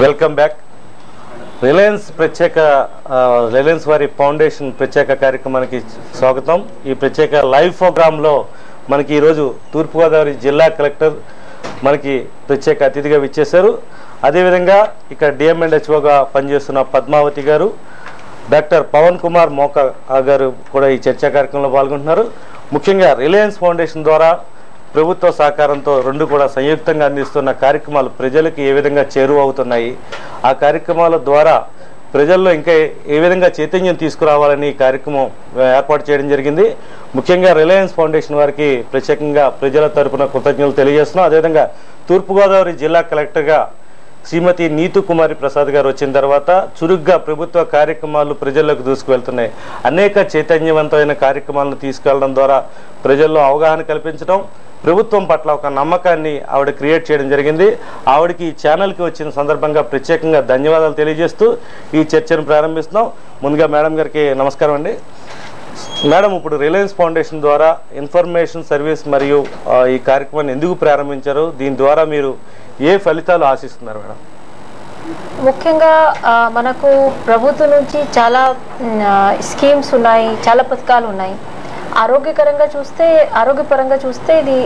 Welcome back. Reliance వారి foundation ప్రత్యేక కార్యక్రమానికి స్వాగతం. ఈ ప్రత్యేక లైవ్ ప్రోగ్రాంలో మనకి ఈరోజు తూర్పుగోదావరి జిల్లా కలెక్టర్ మనకి ప్రత్యేక అతిథిగా విచ్చేశారు. అదేవిధంగా ఇక్కడ డిఎంఎండ్హెచ్ఓగా పనిచేస్తున్న పద్మావతి గారు, డాక్టర్ పవన్ కుమార్ మోకా గారు కూడా ఈ చర్చా కార్యక్రమంలో పాల్గొంటున్నారు. ముఖ్యంగా రిలయన్స్ ఫౌండేషన్ ద్వారా ప్రభుత్వ సహకారంతో రెండు కూడా సంయుక్తంగా అందిస్తున్న కార్యక్రమాలు ప్రజలకు ఏ విధంగా చేరువవుతున్నాయి, ఆ కార్యక్రమాల ద్వారా ప్రజల్లో ఇంకా ఏ విధంగా చైతన్యం తీసుకురావాలని ఈ కార్యక్రమం ఏర్పాటు చేయడం జరిగింది. ముఖ్యంగా రిలయన్స్ ఫౌండేషన్ వారికి ప్రత్యేకంగా ప్రజల తరపున కృతజ్ఞతలు తెలియజేస్తున్నాం. అదేవిధంగా తూర్పుగోదావరి జిల్లా కలెక్టర్గా శ్రీమతి నీతు కుమారి ప్రసాద్ గారు వచ్చిన తర్వాత చురుగ్గా ప్రభుత్వ కార్యక్రమాలు ప్రజల్లోకి దూసుకువెళ్తున్నాయి. అనేక చైతన్యవంతమైన కార్యక్రమాలను తీసుకెళ్లడం ద్వారా ప్రజల్లో అవగాహన కల్పించడం, ప్రభుత్వం పట్ల ఒక నమ్మకాన్ని ఆవిడ క్రియేట్ చేయడం జరిగింది. ఆవిడకి ఈ ఛానల్కి వచ్చిన సందర్భంగా ప్రత్యేకంగా ధన్యవాదాలు తెలియజేస్తూ ఈ చర్చను ప్రారంభిస్తున్నాం. ముందుగా మేడం గారికి నమస్కారం అండి. మేడం, ఇప్పుడు రిలయన్స్ ఫౌండేషన్ ద్వారా ఇన్ఫర్మేషన్ సర్వీస్ మరియు ఈ కార్యక్రమాన్ని ఎందుకు ప్రారంభించారు? దీని ద్వారా మీరు ఏ ఫలితాలు ఆశిస్తున్నారు మేడం? ముఖ్యంగా మనకు ప్రభుత్వం నుంచి చాలా స్కీమ్స్ ఉన్నాయి, చాలా పథకాలు ఉన్నాయి. ఆరోగ్యపరంగా చూస్తే ఇది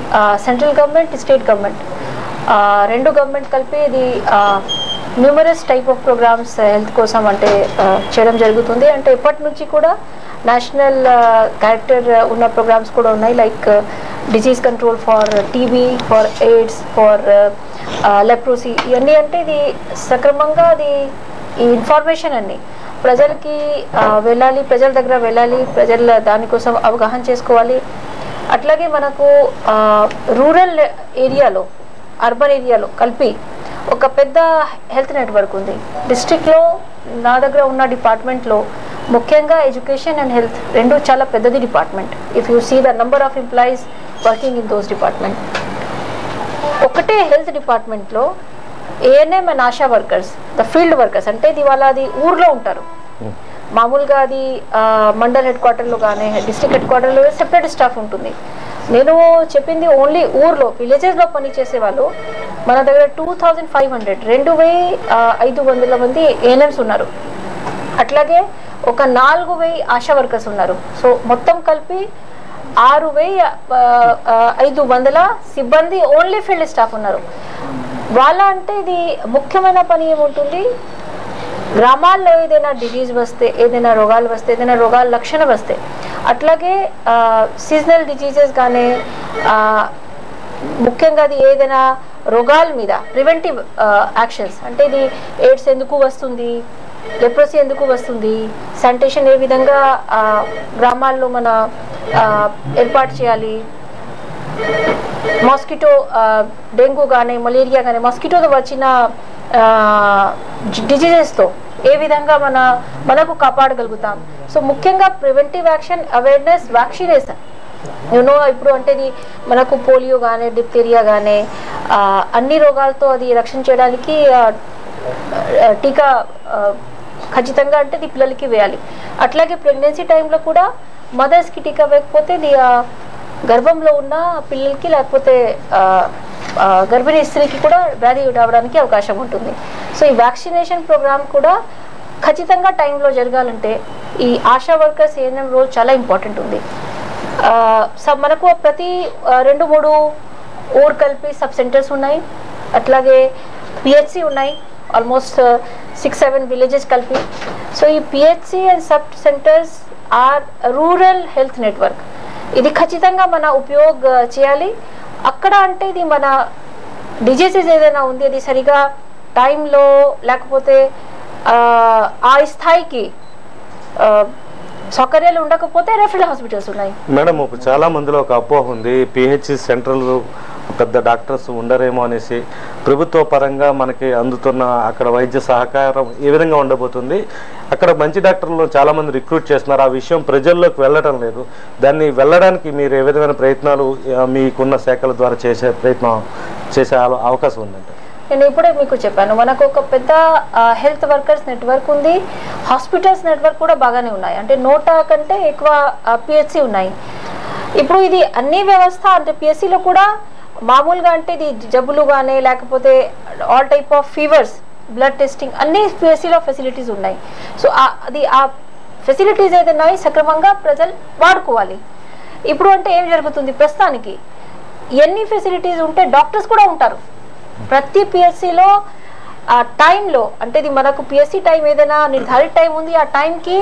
సెంట్రల్ గవర్నమెంట్, స్టేట్ గవర్నమెంట్ రెండు గవర్నమెంట్ కలిపి ఇది numerous type of programs health కోసం అంటే చేయడం జరుగుతుంది. అంటే ఇప్పటి నుంచి కూడా నేషనల్ క్యారెక్టర్ ఉన్న ప్రోగ్రామ్స్ కూడా ఉన్నాయి. Like disease control for TB, for AIDS, for leprosy. ఇవన్నీ అంటే ఇది సక్రమంగా అది ఈ ఇన్ఫర్మేషన్ అన్ని ప్రజలకి వెళ్ళాలి, ప్రజల దగ్గర వెళ్ళాలి, ప్రజల దానికోసం అవగాహన చేసుకోవాలి. అట్లాగే మనకు రూరల్ ఏరియాలో, అర్బన్ ఏరియాలో కలిపి ఒక పెద్ద హెల్త్ నెట్వర్క్ ఉంది. డిస్ట్రిక్ట్లో నా దగ్గర ఉన్న డిపార్ట్మెంట్లో ముఖ్యంగా ఎడ్యుకేషన్ అండ్ హెల్త్ రెండు చాలా పెద్దది department. If you see the number of employees working in those department, ఒకటే హెల్త్ డిపార్ట్మెంట్లో ANM and ASHA workers, the field workers అంటే ఇది వాళ్ళది ఊర్లో ఉంటారు. మామూలుగా అది మండల్ హెడ్ క్వార్టర్లో కానీ డిస్ట్రిక్ట్ హెడ్ క్వార్టర్లో సెపరేట్ స్టాఫ్ ఉంటుంది. నేను చెప్పింది ఓన్లీ ఊర్లో, విలేజెస్లో పనిచేసే వాళ్ళు మన దగ్గర 2500 మంది ఏఎన్ఎంస్ ఉన్నారు. అట్లాగే ఒక 4000 ఆశా వర్కర్స్ ఉన్నారు. సో మొత్తం కలిపి 6500 సిబ్బంది ఓన్లీ ఫీల్డ్ స్టాఫ్ ఉన్నారు. వాళ్ళ అంటే ఇది ముఖ్యమైన పని ఏముంటుంది, గ్రామాల్లో ఏదైనా డిజీజ్ వస్తే, ఏదైనా రోగాలు వస్తే, ఏదైనా రోగాల లక్షణం వస్తే, అట్లాగే సీజనల్ డిజీజెస్ కానీ ముఖ్యంగా అది ఏదైనా రోగాల మీద ప్రివెంటివ్ యాక్షన్స్ అంటే ఇది ఎయిడ్స్ ఎందుకు వస్తుంది, లెప్రసీ ఎందుకు వస్తుంది, శానిటేషన్ ఏ విధంగా గ్రామాల్లో మన ఏర్పాటు చేయాలి, మాస్కిటో డెంగ్యూ కానీ మలేరియా కానీ మాస్కిటోతో వచ్చిన డిజీజెస్తో ఏ విధంగా మనకు కాపాడగలుగుతాం. సో ముఖ్యంగా ప్రివెంటివ్ యాక్షన్, అవేర్నెస్, వ్యాక్సినేషన్. ఇప్పుడు అంటే ఇది మనకు పోలియో కానీ డిప్తీరియా కానీ అన్ని రోగాలతో అది రక్షణ చేయడానికి టీకా ఖచ్చితంగా అంటే ఇది పిల్లలకి వేయాలి. అట్లాగే ప్రెగ్నెన్సీ టైంలో కూడా మదర్స్కి టీకా వేయకపోతే గర్భంలో ఉన్న పిల్లలకి లేకపోతే గర్భిణీ స్త్రీకి కూడా వ్యాధి రావడానికి అవకాశం ఉంటుంది. సో ఈ వ్యాక్సినేషన్ ప్రోగ్రామ్ కూడా ఖచ్చితంగా టైంలో జరగాలంటే ఈ ఆశా వర్కర్స్ ఏఎన్ఎం రోల్ చాలా ఇంపార్టెంట్ ఉంది. మనకు ప్రతి 2-3 ఊరు కలిపి సబ్ సెంటర్స్ ఉన్నాయి. అట్లాగే పిహెచ్సి ఉన్నాయి, ఆల్మోస్ట్ 6-7 విలేజెస్ కలిపి. సో ఈ PHC and sub centers are rural health network. ఇది ఖచ్చితంగా మన ఉపయోగ చేయాలి. అక్కడ అంటే ఇది మన డిజీజెస్ ఏదైనా ఉంది అది సరిగా టైంలో లేకపోతే ఆ స్థాయికి సౌకర్యాలు ఉండకపోతే రెఫరల్ హాస్పిటల్స్ ఉన్నాయి. మేడం, చాలా మందిలో ఒక అపోహ ఉంది, పిహెచ్సి సెంట్రల్ పెద్ద డాక్టర్స్ ఉండరేమో అనేసి. ప్రభుత్వ పరంగా మనకి అందుతున్న అక్కడ వైద్య సహకారం ఏ విధంగా ఉండబోతుంది? అక్కడ మంచి డాక్టర్లు చాలా మంది రిక్రూట్ చేస్తున్నారు, ఆ విషయం ప్రజల్లోకి వెళ్ళడం లేదు. దాన్ని వెళ్ళడానికి మీరు ఏ విధమైన ప్రయత్నాలు మీకున్న శాఖల ద్వారా చేసే అవకాశం ఉందంటే? నేను ఇప్పుడే మీకు చెప్పాను, మనకు ఒక పెద్ద హెల్త్ వర్కర్స్ నెట్వర్క్ ఉంది, హాస్పిటల్స్ నెట్వర్క్ కూడా బాగానే ఉన్నాయి. అంటే 100 కంటే ఎక్కువ పిహెచ్సి ఉన్నాయి. ఇప్పుడు ఇది అన్ని వ్యవస్థ అంటే పిహెచ్సిలో కూడా మామూలుగా అంటే ఇది జబ్బులు కానీ లేకపోతే all type of fevers blood testing అన్ని పిఎస్సిలో ఫెసిలిటీస్ ఉన్నాయి. సో అది ఆ ఫెసిలిటీస్ ఏదైనా సక్రమంగా ప్రజలు వాడుకోవాలి. ఇప్పుడు అంటే ఏం జరుగుతుంది, ప్రస్తుతానికి ఎన్ని ఫెసిలిటీస్ ఉంటే డాక్టర్స్ కూడా ఉంటారు ప్రతి పిఎస్సిలో. ఆ టైంలో అంటే ఇది మనకు పిఎస్సి టైం ఏదైనా నిర్ధారిత టైం ఉంది, ఆ టైంకి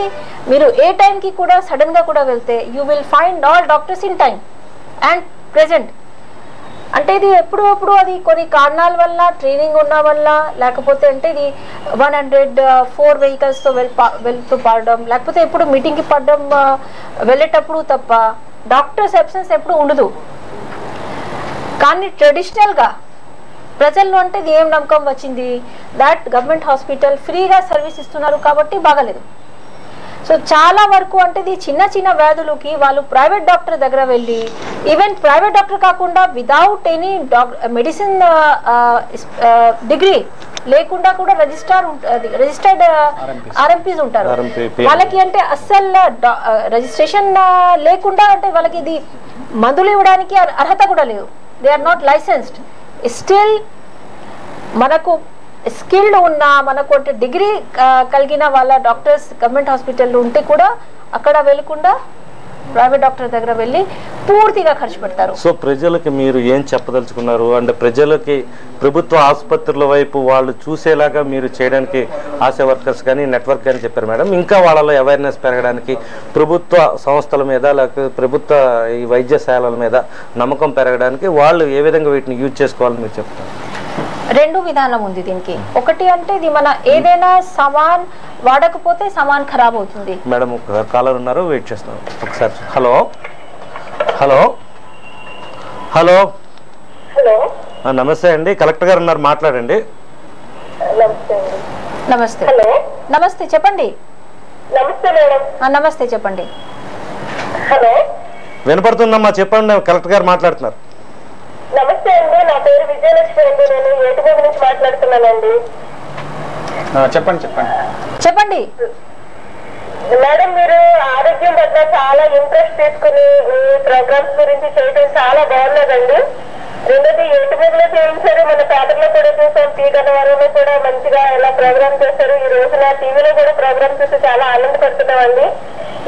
మీరు ఏ టైంకి కూడా సడన్గా కూడా వెళ్తే you will find all doctors in time and present. అంటే ఇది ఎప్పుడు అది కొన్ని కారణాల వల్ల, ట్రైనింగ్ ఉన్న వల్ల, లేకపోతే అంటే ఇది 104 వెహికల్స్తో వెళ్తూ పడడం, లేకపోతే ఎప్పుడు మీటింగ్కి పడడం వెళ్ళేటప్పుడు తప్ప డాక్టర్స్ అబ్సెన్స్ ఎప్పుడు ఉండదు. కానీ ట్రెడిషనల్గా ప్రజల్లో అంటే ఏం నమ్మకం వచ్చింది, దట్ గవర్నమెంట్ హాస్పిటల్ ఫ్రీగా సర్వీస్ ఇస్తున్నారు కాబట్టి బాగలేదు. సో చాలా వరకు అంటే ఇది చిన్న చిన్న వ్యాధులకి వాళ్ళు ప్రైవేట్ డాక్టర్ దగ్గర వెళ్ళి, ఈవెన్ ప్రైవేట్ డాక్టర్ కాకుండా వితౌట్ ఎనీ మెడిసిన్ డిగ్రీ లేకుండా కూడా రిజిస్టర్డ్ ఆర్ఎంపీస్ ఉంటారు. వాళ్ళకి అంటే అస్సలు రిజిస్ట్రేషన్ లేకుండా అంటే వాళ్ళకి ఇది మందులు ఇవ్వడానికి అర్హత కూడా లేదు. They are not licensed. Still మనకు స్కిల్డ్ ఉన్న, మనకు అంటే డిగ్రీ కలిగిన వాళ్ళ డాక్టర్స్ గవర్నమెంట్ హాస్పిటల్లో ఉంటే కూడా అక్కడ వెళ్ళకుండా ప్రైవేట్ డాక్టర్ దగ్గర వెళ్ళి పూర్తిగా ఖర్చు పెడతారు. సో ప్రజలకి మీరు ఏం చెప్పదలుచుకున్నారు అంటే ప్రజలకి ప్రభుత్వ ఆసుపత్రుల వైపు వాళ్ళు చూసేలాగా మీరు చేయడానికి ఆశా వర్కర్స్ కానీ నెట్వర్క్ కానీ చెప్పారు మేడం, ఇంకా వాళ్ళలో అవేర్నెస్ పెరగడానికి ప్రభుత్వ సంస్థల మీద లేకపోతే ప్రభుత్వ ఈ వైద్యశాలల మీద నమ్మకం పెరగడానికి వాళ్ళు ఏ విధంగా వీటిని యూజ్ చేసుకోవాలని మీరు చెప్తారు? రెండు విధానం ఉంది దీనికి. ఒకటి అంటే ఇది మన ఏదైనా సామాన్ వాడకపోతే సామాన్ ఖరాబ్ అవుతుంది. మేడం ఒక కాలర్ ఉన్నారు, వెయిట్ చేస్తున్నాం ఒకసారి. హలో హలో హలో హలో నమస్తే అండి, కలెక్టర్ గారు ఉన్నారు, మాట్లాడండి. నమస్తే. హలో నమస్తే, చెప్పండి. నమస్తే మేడం. నమస్తే, చెప్పండి. హలో వినపడుతుందమ్మా, చెప్పండి, కలెక్టర్ గారు మాట్లాడుతున్నారు. నమస్తే అండి, నా పేరు విజయలక్ష్మి అండి, నేను ఏటుగోడ నుంచి మాట్లాడుతున్నానండి. చెప్పండి చెప్పండి మేడం, మీరు ఆరోగ్యం పట్ల చాలా ఇంట్రెస్ట్ తీసుకుని ఈ ప్రోగ్రామ్స్ గురించి చేయడం చాలా బాగున్నదండి. రెండోది ఏటుగోడలో చేయించారు, మన పేపర్లో కూడా చూసాం, పీ గన్నవరంలో కూడా మంచిగా ఇలా ప్రోగ్రామ్ చేశారు. ఈ రోజున టీవీలో కూడా ప్రోగ్రామ్ చూసి చాలా ఆనందపడుతున్నామండి.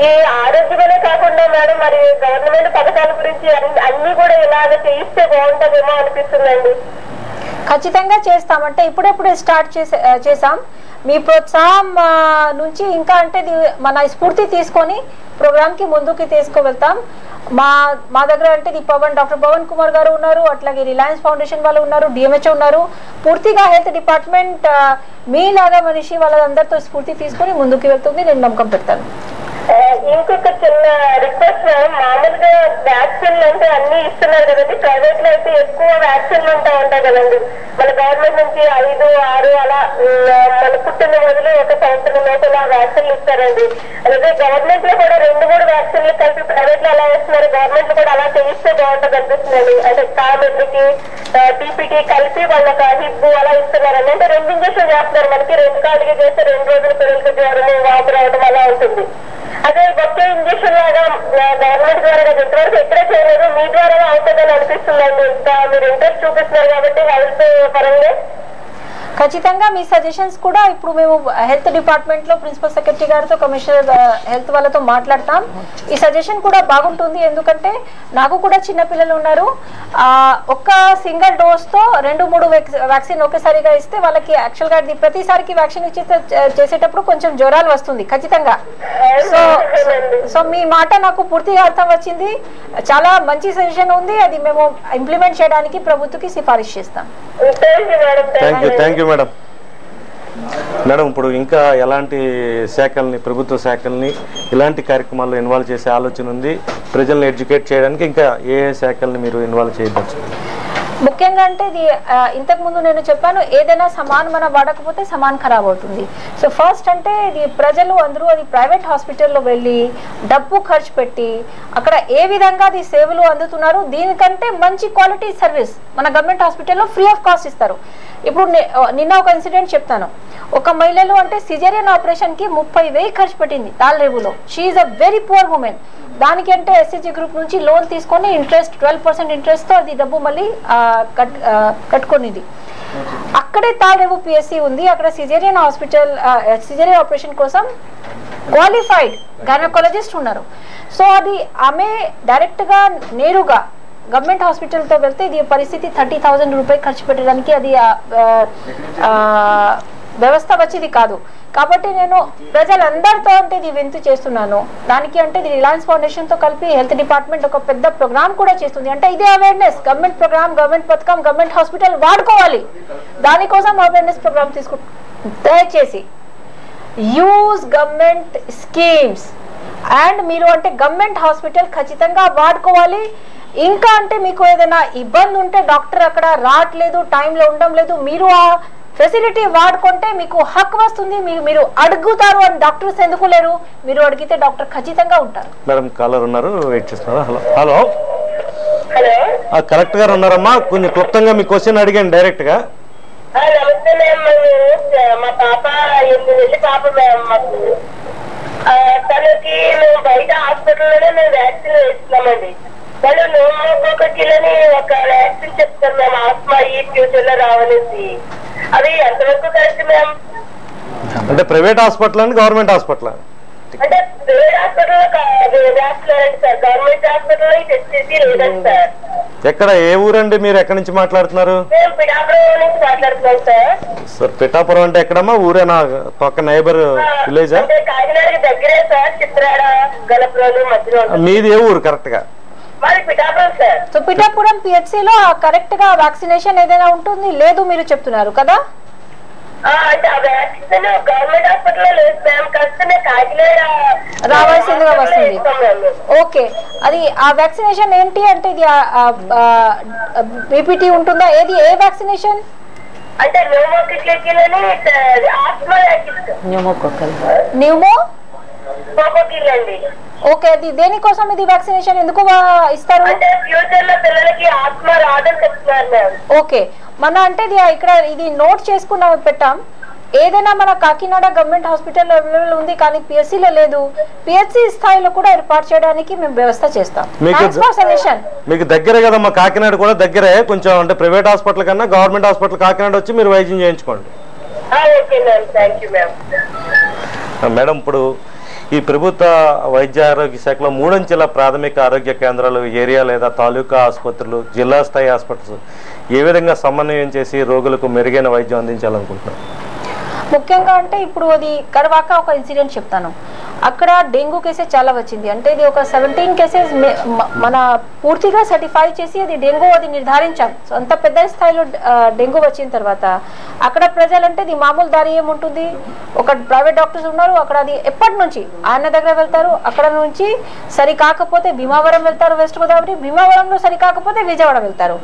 ఈ ఆరోగ్యమే కాకుండా మేడం మరి గవర్నమెంట్ పథకాల గురించి అన్ని కూడా ఇలాగ చేయిస్తే బాగుంటుందేమో అనిపిస్తుందండి. ఖచ్చితంగా చేస్తామంటే ఇప్పుడెప్పుడే స్టార్ట్ చేసాం. మీ ప్రోత్సాహం నుంచి ఇంకా అంటే మన స్ఫూర్తి తీసుకొని ప్రోగ్రామ్కి ముందుకు తీసుకువెళ్తాం. మా దగ్గర అంటే డాక్టర్ పవన్ కుమార్ గారు ఉన్నారు, అట్లాగే రిలయన్స్ ఫౌండేషన్ వాళ్ళు ఉన్నారు, డిఎంహెచ్ఓ ఉన్నారు. పూర్తిగా హెల్త్ డిపార్ట్మెంట్ మీలాగా మనిషి వాళ్ళందరితో స్ఫూర్తి తీసుకొని ముందుకు వెళ్తుంది, నేను నమ్మకం పెడతాను. ఇంకొక చిన్న రిక్వెస్ట్ మేడం, మామూలుగా వ్యాక్సిన్లు అంటే అన్ని ఇస్తున్నారు కదండి, ప్రైవేట్ లో అయితే ఎక్కువ వ్యాక్సిన్లు ఉంటాయి కదండి. మన గవర్నమెంట్ నుంచి 5, 6 అలా మన పుట్టిన రోజులు 1 సంవత్సరం లోపల వ్యాక్సిన్లు ఇస్తారండి. అలాగే గవర్నమెంట్ లో కూడా 2-3 వ్యాక్సిన్లు కలిపి ప్రైవేట్ లో అలా ఇస్తున్నారు. గవర్నమెంట్ లో కూడా అలా చేయిస్తే బాగుంటుంది అనిపిస్తుందండి. అంటే కామెడ్కి టీపీకి కలిపి వాళ్ళకి హిబ్బు అలా ఇస్తున్నారండి. అంటే 2 ఇంజక్షన్ చేస్తున్నారు మనకి, 2 కాళ్ళకి చేస్తే 2 రోజులు పిల్లలకి జ్వరము వాపు రావడం అలా ఉంటుంది. అదే ఒకే ఇంజక్షన్ లాగా గవర్నమెంట్ ద్వారా ఇంతవరకు ఎక్కడే చేయలేదు, మీ ద్వారా అవుతుందని అనిపిస్తుందండి. ఇంకా మీరు ఇంట్రెస్ట్ చూపిస్తున్నారు కాబట్టి హెల్త్ పరంగా ఖచ్చితంగా మీ సజెషన్స్ కూడా ఇప్పుడు మేము హెల్త్ డిపార్ట్మెంట్లో ప్రిన్సిపల్ సెక్రటరీ గారితో, కమిషనర్ హెల్త్ వాళ్ళతో మాట్లాడతాం. ఈ సజెషన్ కూడా బాగుంటుంది, ఎందుకంటే నాకు కూడా చిన్నపిల్లలు ఉన్నారు. ఒక్క సింగిల్ డోస్తో 2-3 వ్యాక్సిన్ ఒకేసారిగా ఇస్తే వాళ్ళకి యాక్చువల్గా ప్రతిసారికి వ్యాక్సిన్ చేసేటప్పుడు కొంచెం జ్వరాలు వస్తుంది ఖచ్చితంగా. సో మీ మాట నాకు పూర్తిగా అర్థం వచ్చింది, చాలా మంచి సజెషన్ ఉంది, అది మేము ఇంప్లిమెంట్ చేయడానికి ప్రభుత్వకి సిఫారసు చేస్తాం. Thank you madam. మేడం, ఇప్పుడు ఇంకా ఎలాంటి శాఖల్ని, ప్రభుత్వ శాఖల్ని ఇలాంటి కార్యక్రమాల్లో ఇన్వాల్వ్ చేసే ఆలోచన ఉంది? ప్రజల్ని ఎడ్యుకేట్ చేయడానికి ఇంకా ఏ శాఖల్ని మీరు ఇన్వాల్వ్ చేయవచ్చు? ముఖ్యంగా అంటే ఇది ఇంతకుముందు నేను చెప్పాను, ఏదైనా సమాన్ మనం వాడకపోతే సమాన్ ఖరాబ్ అవుతుంది. సో ఫస్ట్ అంటే ఇది ప్రజలు అందరూ అది ప్రైవేట్ హాస్పిటల్లో వెళ్ళి డబ్బు ఖర్చు పెట్టి అక్కడ ఏ విధంగా అది సేవలు అందుతున్నారు, దీనికంటే మంచి క్వాలిటీ సర్వీస్ మన గవర్నమెంట్ హాస్పిటల్లో ఫ్రీ ఆఫ్ కాస్ట్ ఇస్తారు. ఇప్పుడు నిన్న ఒక ఇన్సిడెంట్ చెప్తాను. ఒక మహిళలు అంటే సిజేరియన్ ఆపరేషన్కి 30,000 ఖర్చు పెట్టింది తాల్రేవులో. She is a very poor woman. దానికి అంటే ఎస్సీజీ గ్రూప్ నుంచి లోన్ తీసుకొని ఇంట్రెస్ట్ 12% ఇంట్రెస్ట్తో అది డబ్బు మళ్ళీ కట్టుకునేది. అక్కడే తాళరేవు పిఎస్సి ఉంది. అక్కడ సిజేరియన్ హాస్పిటల్ సిజేరియన్ ఆపరేషన్ కోసం క్వాలిఫైడ్ గైనకాలజిస్ట్ ఉన్నారు. సో అది ఆమె డైరెక్ట్గా నేరుగా గవర్నమెంట్ హాస్పిటల్తో వెళ్తే ఇది పరిస్థితి 30,000 రూపాయలు ఖర్చు పెట్టడానికి అది వ్యవస్థ వచ్చేది కాదు. కాబట్టి నేను ప్రజలందరితో అంటే ఇది వింతు చేస్తున్నాను. దానికి అంటే ఇది రిలయన్స్ ఫౌండేషన్తో కలిపి హెల్త్ డిపార్ట్మెంట్ ఒక పెద్ద ప్రోగ్రామ్ కూడా చేస్తుంది. అంటే ఇదే అవేర్నెస్, గవర్నమెంట్ ప్రోగ్రామ్, గవర్నమెంట్ పథకం, గవర్నమెంట్ హాస్పిటల్ వాడుకోవాలి. దానికోసం అవేర్నెస్ ప్రోగ్రామ్ దయచేసి యూజ్ గవర్నమెంట్ స్కీమ్స్ అండ్ మీరు అంటే గవర్నమెంట్ హాస్పిటల్ ఖచ్చితంగా వాడుకోవాలి. ఇంకా అంటే మీకు ఏదైనా ఇబ్బంది ఉంటే డాక్టర్ అక్కడ రావట్లేదు, టైంలో ఉండడం లేదు, మీరు ఆ ఫెసిలిటీ వాడుకుంటే మీకు హక్కు వస్తుంది. మీరు అడుగుతారు అని డాక్టర్స్ ఎందుకు లేరు? మీరు అడిగితే డాక్టర్ ఖచ్చితంగా ఉంటారు. మేడం కాలర్ ఉన్నారు, వెయిట్ చేస్తున్నారు. హలో హలో, కలెక్టర్ గారు ఉన్నారమ్మా, కొంచెం క్లుప్తంగా మీ క్వశ్చన్ అడిగాను డైరెక్ట్ గా. నమస్తే మ్యామ్. మా పాప 8 నెలల పాప మ్యామ్. మాకు తనకి మేము బయట హాస్పిటల్లోనే మేము వ్యాక్సిన్ వేస్తున్నామండి. వాళ్ళు నోమోకోకటిలని ఒక వ్యాక్సిన్ చెప్తారు మ్యామ్, ఆస్మా ఈ ఫ్యూచర్ లో రావనేసి. అది ఎంతవరకు కరెక్ట్ మ్యామ్? అంటే ప్రైవేట్ హాస్పిటల్ అండి, గవర్నమెంట్ హాస్పిటల్? అంటే ప్రైవేట్ హాస్పిటల్లో వేస్తున్నారండి సార్, గవర్నమెంట్ హాస్పిటల్లో తెచ్చేసి లేదండి సార్. ఎక్కడ, ఏ ఊరండి మీరు? ఎక్కడి నుంచి మాట్లాడుతున్నారు? మేము పిఠాపురం నుంచి మాట్లాడుతున్నాం సార్. సార్ పిఠాపురం అంటే ఎక్కడమ్మా? ఊరేనా? పక్క నైబర్ విలేజా? అంటే కాకినాడకి దగ్గరే సార్, చిత్రాడ గణపురం మధ్యలో. మీది ఏ ఊరు కరెక్ట్ గా? మాది పిఠాపురం సార్. సో పిఠాపురం పిహెచ్సిలో కరెక్ట్ గా వ్యాక్సినేషన్ ఏదైనా ఉంటుంది? లేదు మీరు చెప్తున్నారు కదా. అంటే ఆ వ్యాక్సిన్ గవర్నమెంట్ హాస్పిటల్లో లేదు మ్యామ్, కష్టమే కాకినాడ రావాల్సిందిగా వస్తుంది. ఓకే, అది ఆ వ్యాక్సినేషన్ ఏంటి అంటే ఇది బీపీటీ ఉంటుందా? ఏది ఏ వ్యాక్సినేషన్? అంటే న్యూమోకోకిల్ అండి. ఓకే, అది దేనికోసం ఇది వ్యాక్సినేషన్ ఎందుకు ఇస్తారు? అంటే ఫ్యూచర్ లో పిల్లలకి ఆస్మా రాదని చెప్తున్నారు మ్యామ్. ఓకే, మన అంటే ఇక్కడ ఇది నోట్ చేసుకున్నాం, పెట్టాం. ఏదైనా మన కాకినాడ గవర్నమెంట్ హాస్పిటల్ అవైలబుల్ ఉంది, కానీ పిఎస్సిలో లేదు. పిహెచ్సి స్థాయిలో కూడా ఏర్పాటు చేయడానికి మేము వ్యవస్థ చేస్తాం. మీకు దగ్గరే కదమ్మా, కాకినాడ కూడా దగ్గరే. కొంచెం అంటే ప్రైవేట్ హాస్పిటల్ కన్నా గవర్నమెంట్ హాస్పిటల్ కాకినాడ వచ్చి మీరు వైద్యం చేయించుకోండి. మేడం, ఇప్పుడు ఈ ప్రభుత్వ వైద్య ఆరోగ్య శాఖలో 3 అంచెల ప్రాథమిక ఆరోగ్య కేంద్రాలు, ఏరియా లేదా తాలూకా ఆసుపత్రులు, జిల్లా స్థాయి హాస్పిటల్స్ ఏ విధంగా సమన్వయం చేసి రోగులకు మెరుగైన వైద్యం అందించాలనుకుంటున్నారు? ముఖ్యంగా అంటే ఇప్పుడు అది కడవాక ఒక ఇన్సిడెంట్ చెప్తాను. అక్కడ డెంగ్యూ కేసెస్ చాలా వచ్చింది. అంటే ఇది ఒక 17 కేసెస్ మన పూర్తిగా సర్టిఫై చేసి అది డెంగ్యూ అది నిర్ధారించాం. సో అంత పెద్ద స్థాయిలో డెంగ్యూ వచ్చిన తర్వాత అక్కడ ప్రజలంటే ఇది మామూలు దారి ఏముంటుంది, ఒక ప్రైవేట్ డాక్టర్స్ ఉన్నారు అక్కడ. అది ఎప్పటి నుంచి ఆయన దగ్గర వెళ్తారు, అక్కడ నుంచి సరి కాకపోతే భీమావరం వెళ్తారు, వెస్ట్ గోదావరి, భీమావరంలో సరి కాకపోతే విజయవాడ వెళ్తారు.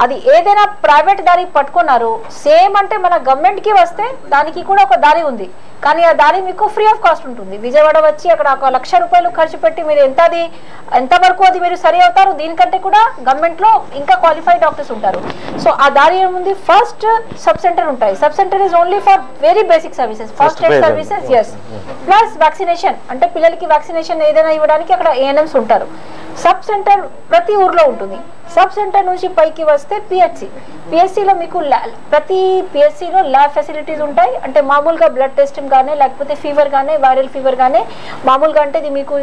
అది ఏదైనా ప్రైవేట్ దారి పట్టుకున్నారు. సేమ్ అంటే మన గవర్నమెంట్కి వస్తే దానికి కూడా ఒక దారి ఉంది, కానీ ఆ దారి మీకు ఫ్రీ ఆఫ్ కాస్ట్ ఉంటుంది. విజయవాడ వచ్చి అక్కడ 1,00,000 రూపాయలు ఖర్చు పెట్టి మీరు ఎంతవరకు అది మీరు సరి అవుతారు. దీనికంటే కూడా గవర్నమెంట్లో ఇంకా క్వాలిఫైడ్ డాక్టర్స్ ఉంటారు. సో ఆ దారి ఏముంది, ఫస్ట్ సబ్ సెంటర్ ఉంటాయి. Sub center is only for very basic services, first aid services, yes, plus vaccination. అంటే పిల్లలకి వ్యాక్సినేషన్ ఏదైనా ఇవ్వడానికి అక్కడ ఏఎన్ఎంస్ ఉంటారు. సబ్ సెంటర్ ప్రతి ఊర్లో ఉంటుంది. సబ్ సెంటర్ నుంచి పైకి వస్తే పిహెచ్సిలో మీకు ప్రతి పిహెచ్సిలో ల్యాబ్ ఫెసిలిటీస్ ఉంటాయి. అంటే మామూలుగా బ్లడ్ టెస్టింగ్ కానీ, లేకపోతే ఫీవర్ కానీ, వైరల్ ఫీవర్ కానీ, మామూలుగా అంటే ఇది మీకు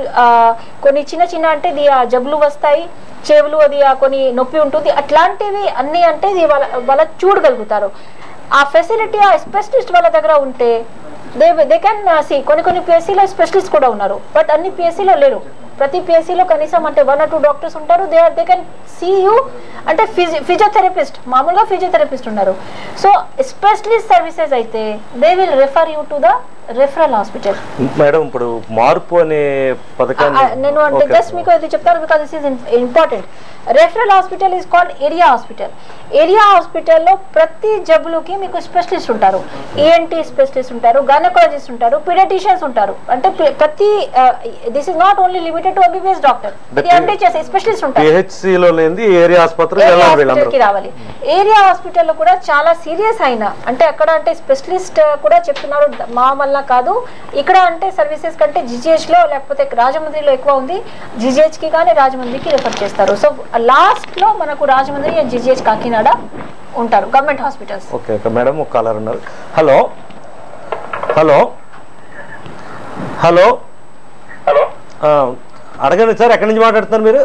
కొన్ని చిన్న అంటే ఇది జబ్బులు వస్తాయి, చెవులు అది కొన్ని నొప్పి ఉంటుంది, అట్లాంటివి అన్నీ అంటే ఇది వాళ్ళ చూడగలుగుతారు. ఆ ఫెసిలిటీ ఆ స్పెషలిస్ట్ వాళ్ళ దగ్గర ఉంటే దే కెన్ సీ. కొన్ని పిహెచ్సిలో స్పెషలిస్ట్ కూడా ఉన్నారు, బట్ అన్ని పిహెచ్సిలో లేరు. ప్రతి పిహెచ్సిలో కనీసం అంటే 1 or 2 డాక్టర్స్ ఉంటారు. They can see you. అంటే ఫిజియోథెరపిస్ట్, మామూలుగా ఫిజియోథెరపిస్ట్ ఉన్నారు. సో స్పెషలిస్ట్ సర్వీసెస్ అయితే they will refer you to the referral hospital. Madam, ఇప్పుడు మార్పు అనే పథకాన్ని నేను అంటే జస్ట్ మీకు ఇది చెప్తాను because this is important. Referral hospital is called area hospital. Area హాస్పిటల్లో ప్రతి జబ్బులకి మీకు స్పెషలిస్ట్ ఉంటారు. ఈఎన్టీ స్పెషలిస్ట్ ఉంటారు, గైనకాలజిస్ట్ ఉంటారు, పీడియాట్రిషియన్స్ ఉంటారు. అంటే ప్రతి this is not only limited related to MBBS doctor, ఇది ఎండి చేసే స్పెషలిస్ట్ ఉంటారు. పిహెచ్సిలో లేని ఏరియా ఆసుపత్రికి రావాలి. ఏరియా హాస్పిటల్లో కూడా చాలా సీరియస్ అయినా అంటే అక్కడ అంటే స్పెషలిస్ట్ కూడా చెప్తున్నారు మా వల్ల కాదు, ఇక్కడ అంటే సర్వీసెస్ కంటే జీజీహెచ్ లో లేకపోతే రాజమండ్రిలో ఎక్కువ ఉంది, జీజీహెచ్ కి కానీ రాజమండ్రికి రిఫర్ చేస్తారు. సో లాస్ట్ లో మనకు రాజమండ్రి అండ్ జీజీహెచ్ కాకినాడ ఉంటారు government hospitals. Okay okay madam, ఒక కాలర్ ఉన్నారు. హలో హలో హలో హలో, అడగండి సార్, ఎక్కడి నుంచి మాట్లాడుతున్నారు మీరు?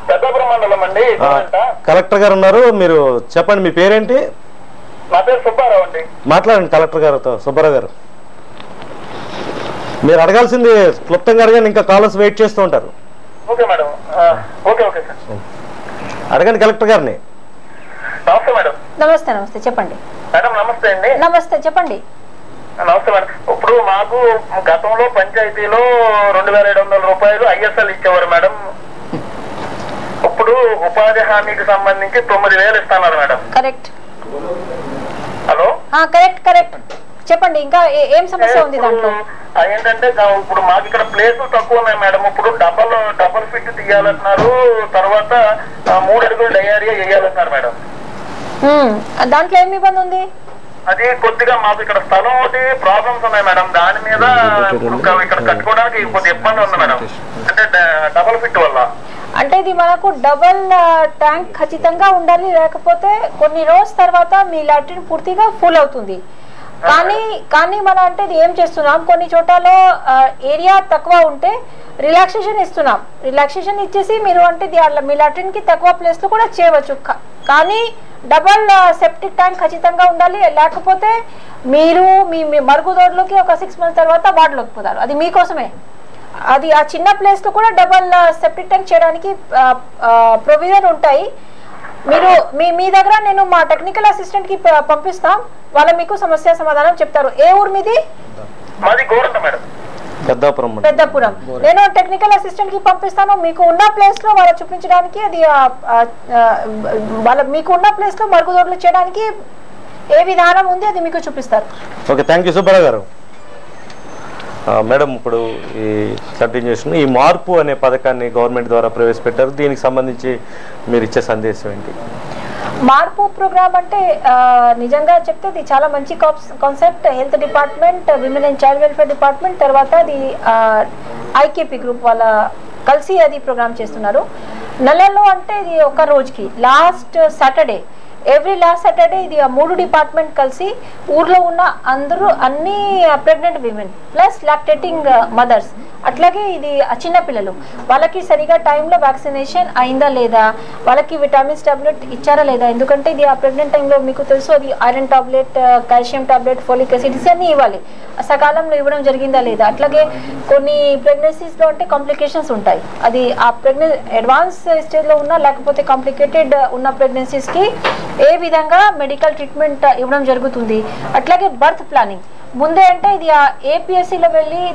పెద్దాపురం మండలం అండి. కలెక్టర్ గారు ఉన్నారు, మీరు చెప్పండి, మీ పేరేంటి? నా పేరు సుబ్బారావు అండి. మాట్లాడండి కలెక్టర్ గారితో. సుబ్బారావు గారు, మీరు అడగాల్సింది క్లుప్తంగా అడగండి, ఇంకా కాలర్స్ వెయిట్ చేస్తూ ఉంటారు. Okay madam, okay okay sir, అడగండి కలెక్టర్ గారిని. నమస్తే మేడం. నమస్తే నమస్తే చెప్పండి మేడం. నమస్తే అండి. నమస్తే చెప్పండి. నమస్తే మేడం. ఇప్పుడు మాకు గతంలో పంచాయతీలో 2700 రూపాయలు ఐఎస్ఎల్ ఇచ్చేవారు మేడం. ఇప్పుడు ఉపాధి హామీకి సంబంధించి 9000 ఇస్తున్నారు madam. Correct. Hello, correct correct చెప్పండి, ఇంకా ఏం సమస్య ఉంది దాంట్లో? ఏంటంటే ఇప్పుడు మాకు ఇక్కడ ప్లేసులు తక్కువ ఉన్నాయి మేడం. ఇప్పుడు డబల్ ఫిట్ తీయాలంటున్నారు, తర్వాత 3 అడుగులు డయేరియా వేయాలంటున్నారు మేడం. దాంట్లో ఏమి ఇబ్బంది ఉంది? అది కొద్దిగా మాకు ఇక్కడ స్థలం ఒకటి ప్రాబ్లమ్స్ ఉన్నాయి మేడం, దాని మీద ఇక్కడ కట్టుకోవడానికి కొద్దిగా ఇబ్బంది ఉంది మేడం, అంటే డబల్ ఫిట్ వల్ల. అంటే ఇది మనకు డబల్ ట్యాంక్ ఖచ్చితంగా ఉండాలి, లేకపోతే కొన్ని రోజుల తర్వాత మీ లాట్రిన్ పూర్తిగా ఫుల్ అవుతుంది. కానీ మనం అంటే ఇది ఏం చేస్తున్నాం, కొన్ని చోట్లలో ఏరియా తక్కువ ఉంటే రిలాక్సేషన్ ఇస్తున్నాం. రిలాక్సేషన్ ఇచ్చేసి మీరు అంటే మీ లాట్రిన్ కి తక్కువ ప్లేస్ లో కూడా చేయవచ్చు. కానీ డబల్ సెప్టిక్ ట్యాంక్ ఖచ్చితంగా ఉండాలి, లేకపోతే మీరు మీ మరుగుదొడ్లోకి ఒక 6 months తర్వాత వార్డులోకి పోతారు. అది మీకోసమే. అది ఆ చిన్న ప్లేస్ లో కూడా డబల్ సెప్టిక్ ట్యాంక్ చేయడానికి ప్రొవిజన్ ఉంటాయి. మీరు మీ దగ్గర నేను మా టెక్నికల్ అసిస్టెంట్ కి పంపిస్తాం, వాళ్ళు మీకు సమస్య సమాధానం చెప్తారు. ఏ ఊరు మీది? పెద్దపురం. నేను టెక్నికల్ అసిస్టెంట్ కి పంపిస్తాను, మీకు ఉన్న ప్లేస్ లో వాళ్ళు చూపించడానికి, అది మీకు ఉన్న ప్లేస్ లో మరుగుదొడ్లు చేయడానికి ఏ విధానం ఉంది అది మీకు చూపిస్తారు. ఓకే, థ్యాంక్ యూ సుబ్బారావు గారు. మేడం, ఇప్పుడు ఈ కంటిన్యూషన్, ఈ మార్పు అనే పథకాన్ని గవర్నమెంట్ ద్వారా ప్రవేశపెట్టారు, దీనికి సంబంధించి మీరు ఇచ్చే సందేశం ఏంటి? మార్పు ప్రోగ్రామ్ అంటే నిజంగా చెప్తే ఇది చాలా మంచి concept. Health department, women and child welfare department, తర్వాత అది ఐకేపీ గ్రూప్ వాళ్ళ కలిసి అది ప్రోగ్రామ్ చేస్తున్నారు. నెలలో అంటే ఇది ఒక రోజుకి last Saturday, every last Saturday ఇది 3 డిపార్ట్మెంట్ కలిసి ఊర్లో ఉన్న అన్ని pregnant women plus lactating mothers, అట్లాగే ఇది చిన్న పిల్లలు, వాళ్ళకి సరిగా టైంలో వ్యాక్సినేషన్ అయిందా లేదా, వాళ్ళకి విటమిన్స్ టాబ్లెట్ ఇచ్చారా లేదా, ఎందుకంటే ఇది ఆ ప్రెగ్నెంట్ టైంలో మీకు తెలుసు అది iron tablet, calcium tablet, folic acid అన్నీ ఇవ్వాలి, సకాలంలో ఇవ్వడం జరిగిందా లేదా. అట్లాగే కొన్ని ప్రెగ్నెన్సీస్లో అంటే కాంప్లికేషన్స్ ఉంటాయి, అది ఆ అడ్వాన్స్ స్టేజ్లో ఉన్న లేకపోతే కాంప్లికేటెడ్ ఉన్న ప్రెగ్నెన్సీస్కి ఏ విధంగా మెడికల్ ట్రీట్మెంట్ ఇవ్వడం జరుగుతుంది. అట్లాగే బర్త్ ప్లానింగ్ ముందే అంటే ఇది ఏపీఎస్సీలో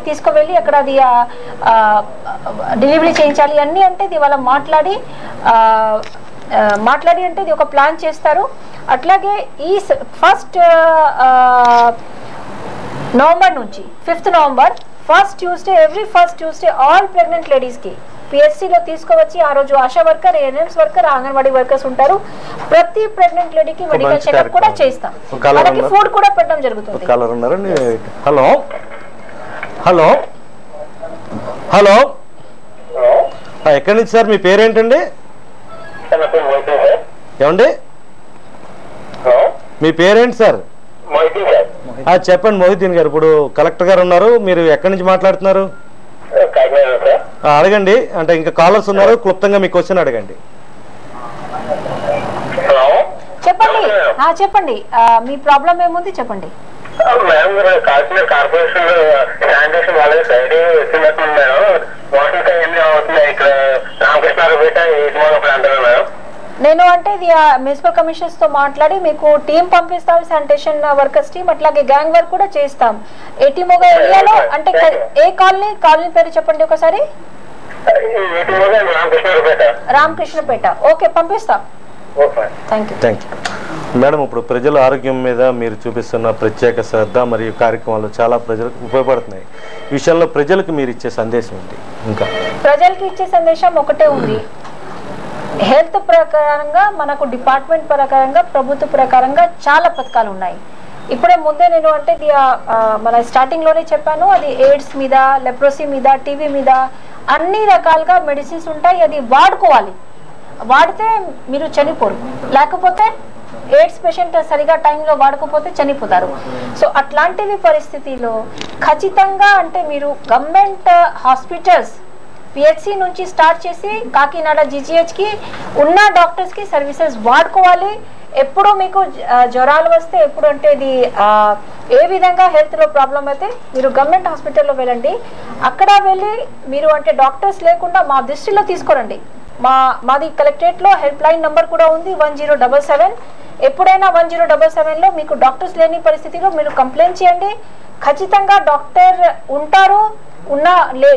తీసుకువెళ్ళి అక్కడ అది డెలివరీ చేయించాలి అన్నీ అంటే ఇది వాళ్ళ మాట్లాడి అంటే ఇది ఒక ప్లాన్ చేస్తారు. అట్లాగే ఈ 1st నవంబర్ నుంచి 5th November first Tuesday all pregnant లేడీస్కి పిఎస్సీలో తీసుకువచ్చి ఆ రోజు ASHA worker, ANMs worker, anganwadi workers ఉంటారు. ప్రతి ప్రెగ్నెంట్ లేడీకి మెడికల్ చెకప్ కూడా చేస్తాం, వాళ్ళకి ఫుడ్ కూడా పెట్టడం జరుగుతుంది. హలో హలో హలో, ఎక్కడి నుంచి సార్, మీ పేరేంటండి? ఏమండి మీ పేరేంటి సార్? చెప్పండి మొహిద్దీన్ గారు. ఇప్పుడు కలెక్టర్ గారు ఉన్నారు, మీరు ఎక్కడి నుంచి మాట్లాడుతున్నారు? అడగండి, అంటే ఇంకా కాలర్స్ ఉన్నారు, క్లుప్తంగా మీ క్వశ్చన్ అడగండి. చెప్పండి మీ ప్రాబ్లం ఏముంది చెప్పండి. మేడం గారు, కాశ్మీర్ కార్పొరేషన్ శానిటేషన్ వాళ్ళకి సైడ్ వచ్చినట్టు మేడం, వాటర్ ఎన్ని అవుతున్నాయి ఇక్కడ రామకృష్ణారపేట అంటారు మేడం. నేను అంటే ఇది మున్సిపల్ కమిషనర్స్ తో మాట్లాడి మీకు టీం పంపిస్తాం, శానిటేషన్ వర్కర్స్ టీం, అట్లాగే గ్యాంగ్ వర్క్ కూడా చేస్తాం. ఏటీమోగ ఏరియాలో అంటే ఏ కాలనీ పేరు చెప్పండి ఒకసారి. రామకృష్ణపేట. ఓకే, పంపిస్తాం. Thank you. మేడం, ఇప్పుడు ప్రజల ఆరోగ్యం మీద మీరు చూపిస్తున్న ప్రత్యేక శ్రద్ధ మరియు కార్యక్రమాలు చాలా ప్రజలకు ఉపయోగపడుతున్నాయి. ఈ విషయంలో ప్రజలకు మీరు ఇచ్చే సందేశం ఏంటి? ఇంకా ప్రజలకి ఇచ్చే సందేశం ఒకటే ఉంది. హెల్త్ ప్రకారంగా మనకు డిపార్ట్మెంట్ ప్రకారంగా ప్రభుత్వ ప్రకారంగా చాలా పథకాలు ఉన్నాయి. ఇప్పుడే ముందే నేను అంటే మన స్టార్టింగ్లోనే చెప్పాను, అది ఎయిడ్స్ మీద, లెప్రసీ మీద, టీవీ మీద అన్ని రకాలుగా మెడిసిన్స్ ఉంటాయి. అది వాడుకోవాలి. వాడితే మీరు చనిపోరు, లేకపోతే ఎయిడ్స్ పేషెంట్ సరిగా టైంలో వాడకపోతే చనిపోతారు. సో అట్లాంటివి పరిస్థితిలో ఖచ్చితంగా అంటే మీరు గవర్నమెంట్ హాస్పిటల్స్ పిహెచ్సి నుంచి స్టార్ట్ చేసి కాకినాడ జీజీహెచ్కి ఉన్న డాక్టర్స్కి సర్వీసెస్ వాడుకోవాలి. ఎప్పుడు మీకు జ్వరాలు వస్తే, ఎప్పుడు అంటే ఇది ఏ విధంగా హెల్త్లో ప్రాబ్లం అయితే మీరు గవర్నమెంట్ హాస్పిటల్లో వెళ్ళండి. అక్కడ వెళ్ళి మీరు అంటే డాక్టర్స్ లేకుండా మా దృష్టిలో తీసుకురండి. మాది కలెక్టరేట్లో హెల్ప్ లైన్ నెంబర్ కూడా ఉంది 1077. ఎప్పుడైనా 1077లో మీకు డాక్టర్స్ లేని పరిస్థితిలో మీరు కంప్లైంట్ చేయండి. ఖచ్చితంగా డాక్టర్ ఉంటారు.